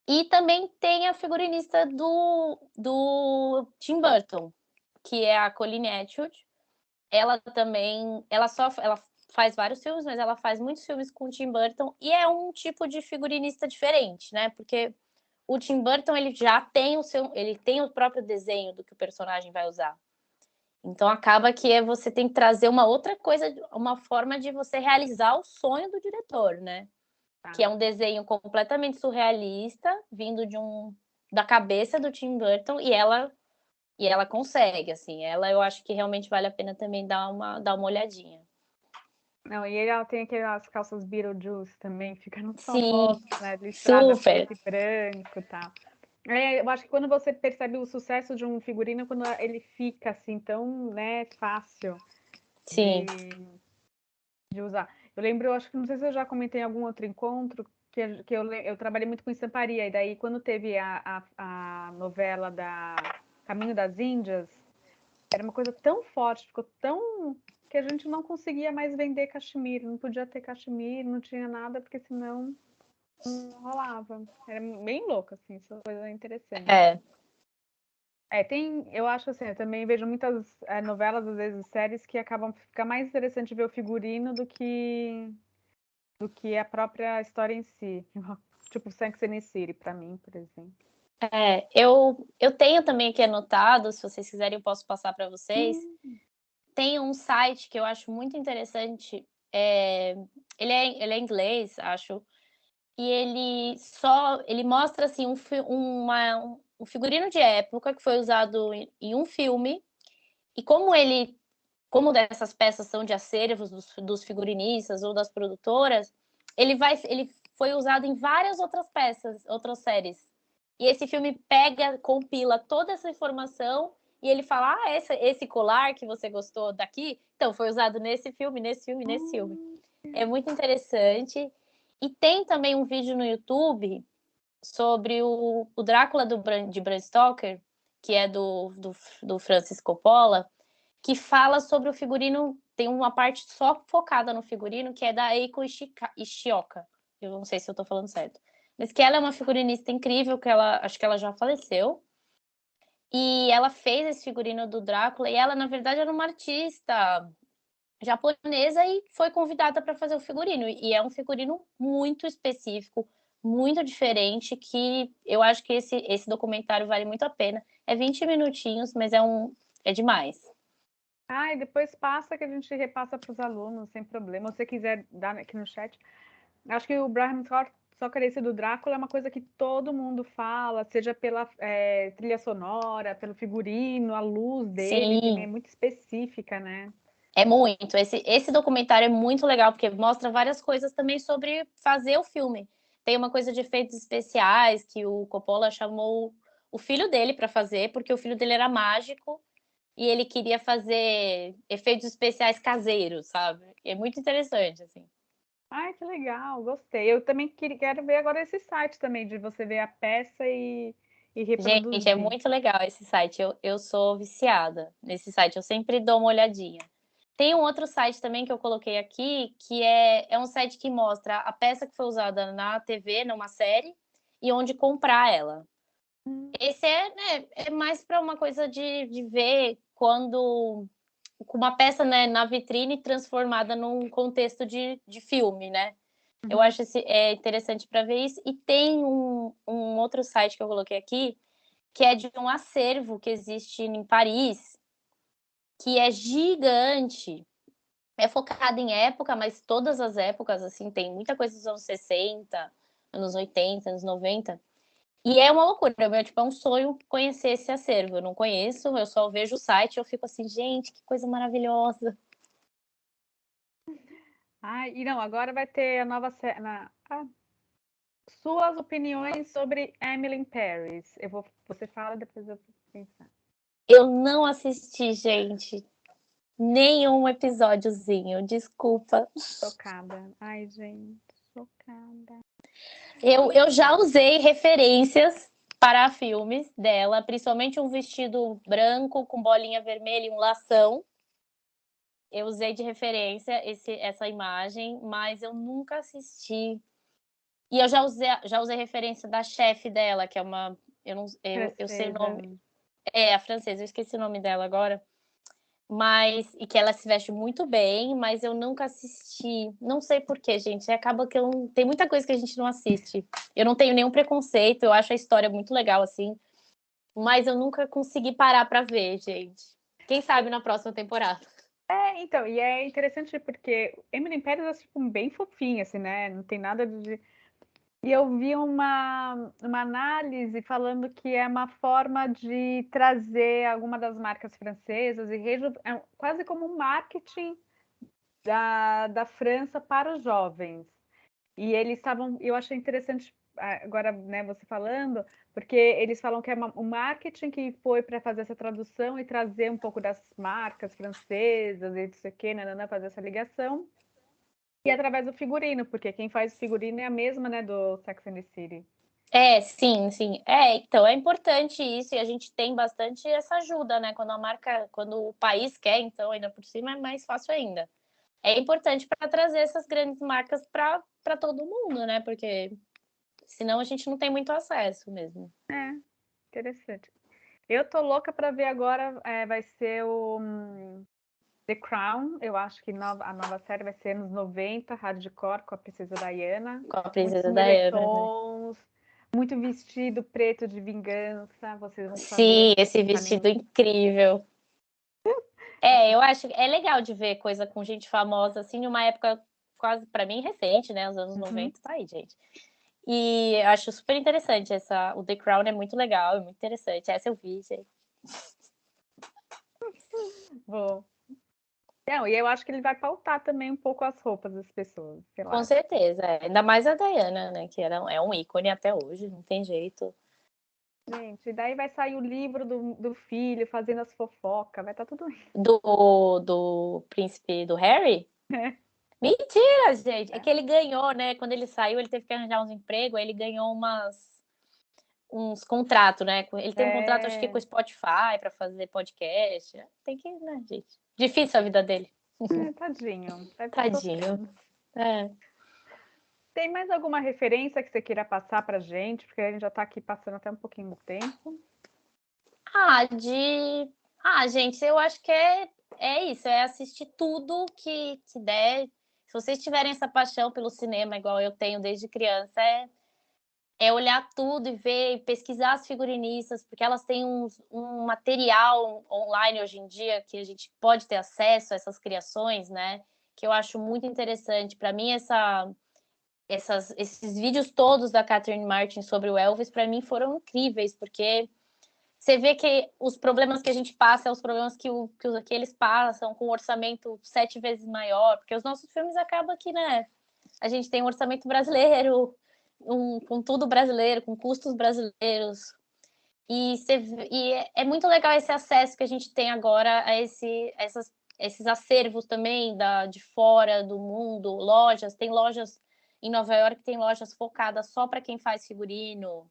E também tem a figurinista do Tim Burton, que é a Colleen Atwood. Ela também, ela faz vários filmes, mas ela faz muitos filmes com o Tim Burton e é um tipo de figurinista diferente, né? Porque o Tim Burton ele já tem ele tem o próprio desenho do que o personagem vai usar. Então acaba que você tem que trazer uma outra coisa, uma forma de você realizar o sonho do diretor, né? Que tá. é um desenho completamente surrealista, vindo da cabeça do Tim Burton e ela consegue, assim. Ela eu acho que realmente vale a pena também dar uma olhadinha. Não, e ela tem aquelas calças Beetlejuice também, ficaram Sim, famosas, né? Listrada super. preto e branco e tal. Eu acho que quando você percebe o sucesso de um figurino, quando ele fica assim tão, né, fácil Sim. de, de usar. Eu lembro, eu acho que não sei se eu já comentei em algum outro encontro, que eu trabalhei muito com estamparia, e daí quando teve a novela da Caminho das Índias, era uma coisa tão forte, ficou tão que a gente não conseguia mais vender cachemira, não podia ter cachemira, não tinha nada, porque senão não rolava. Era bem louco, assim, essa coisa interessante. É. Eu acho assim, eu também vejo muitas novelas, às vezes séries, que acabam ficar mais interessante ver o figurino do que a própria história em si. Tipo Sex and the City, pra mim, por exemplo. Eu tenho também aqui anotado, se vocês quiserem eu posso passar para vocês. Tem um site que eu acho muito interessante, ele é inglês, acho, e ele mostra assim um figurino de época que foi usado em um filme e como dessas peças são de acervos dos figurinistas ou das produtoras, ele foi usado em várias outras peças, outras séries. E esse filme compila toda essa informação e ele fala: esse colar que você gostou daqui, então foi usado nesse filme, nesse filme, nesse filme. É muito interessante. E tem também um vídeo no YouTube sobre o Drácula de Bram Stoker, que é do Francis Coppola, que fala sobre o figurino. Tem uma parte só focada no figurino, que é da Eiko Ishioka. Eu não sei se eu tô falando certo. Mas que ela é uma figurinista incrível, acho que ela já faleceu. E ela fez esse figurino do Drácula, e ela, na verdade, era uma artista japonesa e foi convidada para fazer o figurino. E é um figurino muito específico, muito diferente, que eu acho que esse documentário vale muito a pena. É 20 minutinhos, mas é demais. E depois passa que a gente repassa para os alunos, sem problema. Se você quiser dar aqui no chat. Acho que o Bram Stoker, esse do Drácula, é uma coisa que todo mundo fala, seja pela trilha sonora, pelo figurino, a luz dele também é Sim, muito específica, né? é muito. Esse documentário é muito legal, porque mostra várias coisas também sobre fazer o filme. Tem uma coisa de efeitos especiais que o Coppola chamou o filho dele para fazer, porque o filho dele era mágico e ele queria fazer efeitos especiais caseiros, sabe? E é muito interessante, assim. Ai, que legal, gostei. Eu também quero ver agora esse site também, de você ver a peça e Gente, é reproduzir. muito legal esse site. Eu sou viciada nesse site, eu sempre dou uma olhadinha. Tem um outro site também que eu coloquei aqui, que é um site que mostra a peça que foi usada na TV, numa série, e onde comprar ela. Esse é mais para uma coisa de ver quando com uma peça, né, na vitrine transformada num contexto de filme, né? Eu Uhum. acho interessante para ver isso. E tem um outro site que eu coloquei aqui, que é de um acervo que existe em Paris, que é gigante. É focado em época, mas todas as épocas, assim, tem muita coisa dos anos 60, anos 80, anos 90. E é uma loucura, tipo, é um sonho conhecer esse acervo. Eu não conheço, eu só vejo o site e eu fico assim, gente, que coisa maravilhosa. E não, agora vai ter a nova série. Suas opiniões sobre Emily in Paris. Você fala, depois eu vou pensar. Eu não assisti, gente, nenhum episódiozinho, desculpa. Chocada. Ai, gente, chocada. Eu já usei referências para filmes dela, principalmente um vestido branco com bolinha vermelha e um lação. Eu usei de referência essa imagem, mas eu nunca assisti. E eu já usei referência da chefe dela, que é uma. Eu, não, eu sei o Francesa. nome. É, a francesa, eu esqueci o nome dela agora. E que ela se veste muito bem, mas eu nunca assisti. Não sei por quê, gente. Acaba que tem muita coisa que a gente não assiste. Eu não tenho nenhum preconceito, eu acho a história muito legal, assim. Mas eu nunca consegui parar pra ver, gente. Quem sabe na próxima temporada. Então, e é interessante porque Emily in Paris é tipo, bem fofinha, assim, né? Não tem nada de. E eu vi uma análise falando que é uma forma de trazer alguma das marcas francesas quase como um marketing da França para os jovens. E eles estavam, eu achei interessante agora, né, você falando, porque eles falam que é um marketing que foi para fazer essa tradução e trazer um pouco das marcas francesas e isso aqui, né, fazer essa ligação. E através do figurino, porque quem faz o figurino é a mesma, né, do Sex and the City. Sim, sim. Então é importante isso e a gente tem bastante essa ajuda, né? Quando o país quer, então ainda por cima é mais fácil ainda. É importante para trazer essas grandes marcas para todo mundo, né? Porque senão a gente não tem muito acesso mesmo. É, interessante. Eu tô louca para ver agora, vai ser o The Crown. Eu acho que a nova série vai ser nos 90, hardcore, com a princesa Diana. Com a Muitos princesa Diana, né? moletons, muito vestido preto de vingança. Vocês vão saber Sim, esse tá vestido incrível. Eu acho que é legal de ver coisa com gente famosa, assim, numa época quase, para mim, recente, né? Os anos 90, tá aí, gente. E eu acho super interessante o The Crown é muito legal, é muito interessante. Essa eu vi, gente. Vou. Não, e eu acho que ele vai pautar também um pouco as roupas das pessoas, sei Com lá. certeza, ainda mais a Diana, né? Que é um ícone até hoje, não tem jeito. Gente, e daí vai sair o livro do filho fazendo as fofocas, vai estar tudo isso. Do príncipe do Harry? Mentira, gente! É que ele ganhou, né? Quando ele saiu, ele teve que arranjar uns empregos, aí ele ganhou uns contratos, né? Ele tem um contrato, acho que com o Spotify para fazer podcast. Tem que, né, gente? Difícil a vida dele. Tadinho, deve estar Tadinho. sofrendo. É. Tem mais alguma referência que você queira passar pra gente? Porque a gente já tá aqui passando até um pouquinho do tempo. Gente, eu acho que é isso, é assistir tudo que der. Se vocês tiverem essa paixão pelo cinema, igual eu tenho desde criança, é olhar tudo e ver, e pesquisar as figurinistas, porque elas têm um material online hoje em dia que a gente pode ter acesso a essas criações, né? Que eu acho muito interessante. Para mim, esses vídeos todos da Catherine Martin sobre o Elvis, para mim, foram incríveis, porque você vê que os problemas que a gente passa são os problemas que eles passam, com um orçamento 7 vezes maior, porque os nossos filmes acabam que, né? A gente tem um orçamento brasileiro, com tudo brasileiro, com custos brasileiros. E é muito legal esse acesso que a gente tem agora a esses acervos também de fora do mundo, lojas. Tem lojas em Nova York, tem lojas focadas só para quem faz figurino.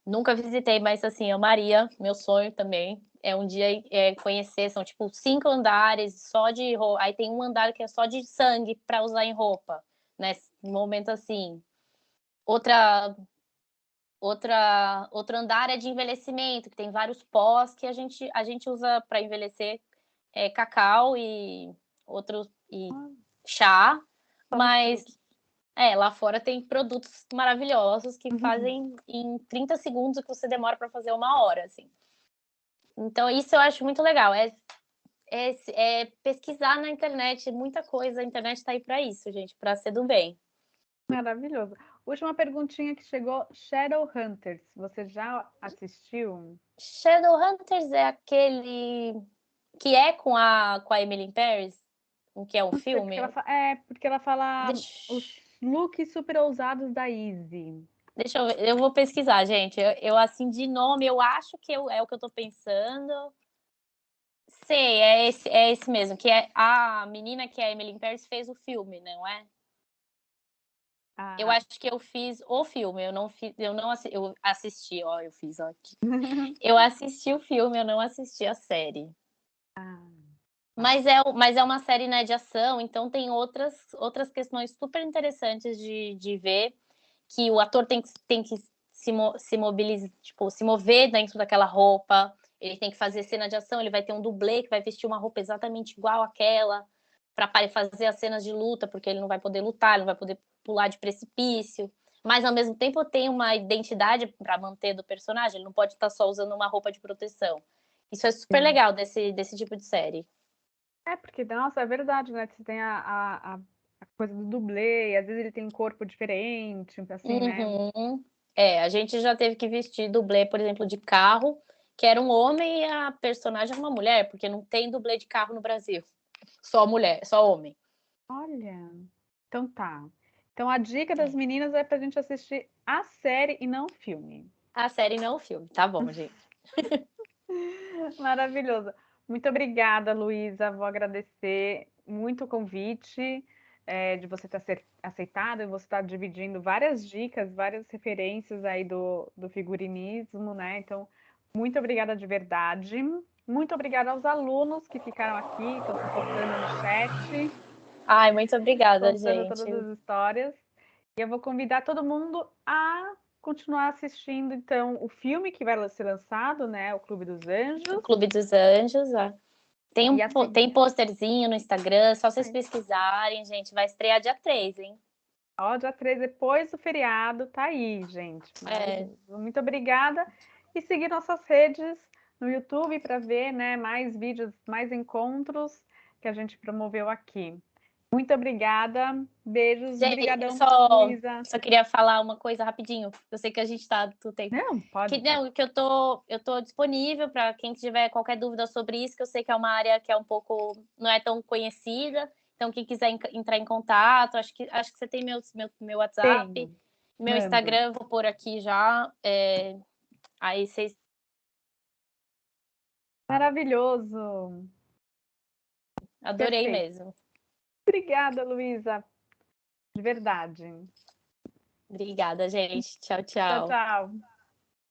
Nunca visitei, mas assim, eu Maria, meu sonho também é um dia conhecer. São tipo 5 andares só de roupa. Aí tem um andar que é só de sangue para usar em roupa, né? Um momento assim. Outra, outro andar é de envelhecimento, que tem vários pós que a gente usa para envelhecer cacau e outros e chá, mas lá fora tem produtos maravilhosos que fazem em 30 segundos o que você demora para fazer 1 hora, assim. Então, isso eu acho muito legal. É pesquisar na internet, muita coisa. A internet está aí para isso, gente, para ser do bem. Maravilhoso. Última perguntinha que chegou: Shadowhunters. Você já assistiu? Shadowhunters é aquele que é com a Emily in Paris, que é um Não sei, filme. porque ela fala os Deixa, looks super ousados da Izzy. deixa eu ver, eu vou pesquisar, gente. Eu assim, de nome, eu acho que é o que eu tô pensando. Sei, é esse mesmo, que é a menina que é a Emily in Paris fez o filme, não é? Eu Ah, acho que eu fiz o filme, eu não fiz, eu assisti, ó, eu fiz ó, aqui. Eu assisti o filme, eu não assisti a série. tá. Mas é uma série, né, de ação, então tem outras questões super interessantes de ver, que o ator tem que se mobilizar, tipo, se mover dentro daquela roupa, ele tem que fazer cena de ação, ele vai ter um dublê que vai vestir uma roupa exatamente igual àquela, para fazer as cenas de luta, porque ele não vai poder lutar, ele não vai poder pular de precipício, mas ao mesmo tempo tem uma identidade para manter do personagem, ele não pode estar só usando uma roupa de proteção. Isso é super Sim. legal desse tipo de série. Porque, nossa, é verdade, né? Você tem a coisa do dublê, e às vezes ele tem um corpo diferente, assim, né? Uhum. A gente já teve que vestir dublê, por exemplo, de carro, que era um homem e a personagem era uma mulher, porque não tem dublê de carro no Brasil. Só mulher, só homem. Olha, então tá. Então a dica das É. meninas é pra gente assistir a série e não o filme. A série não o filme. Tá bom, gente. Maravilhoso. Muito obrigada, Luísa. Vou agradecer muito o convite, de você ter aceitado e você estar dividindo várias dicas, várias referências aí do figurinismo, né? Então, muito obrigada de verdade. Muito obrigada aos alunos que ficaram aqui, estão fofocando no chat, Ai, muito obrigada, contando todas gente. as histórias. E eu vou convidar todo mundo a continuar assistindo, então, o filme que vai ser lançado, né? O Clube dos O Anjos. Clube dos Anjos, E assim, tem posterzinho no Instagram, só vocês pesquisarem, gente. Vai estrear dia 3, hein? ó, dia 3, depois do feriado, tá aí, gente. Maravilhoso. Muito obrigada. E seguir nossas redes no YouTube para ver, né, mais vídeos, mais encontros que a gente promoveu aqui. Muito obrigada. Beijos. Gente, eu Obrigadão, só, Luísa. só queria falar uma coisa rapidinho. Eu sei que a gente tá do tempo. Não, pode. Que eu tô disponível para quem tiver qualquer dúvida sobre isso, que eu sei que é uma área que é um pouco, não é tão conhecida. Então, quem quiser entrar em contato, acho que você tem meu WhatsApp, Tenho. meu Mando. Instagram, eu vou pôr aqui já. Aí vocês. Maravilhoso. Adorei Perfeito. mesmo. Obrigada, Luísa. De verdade. Obrigada, gente. Tchau, Tchau, tchau. tchau.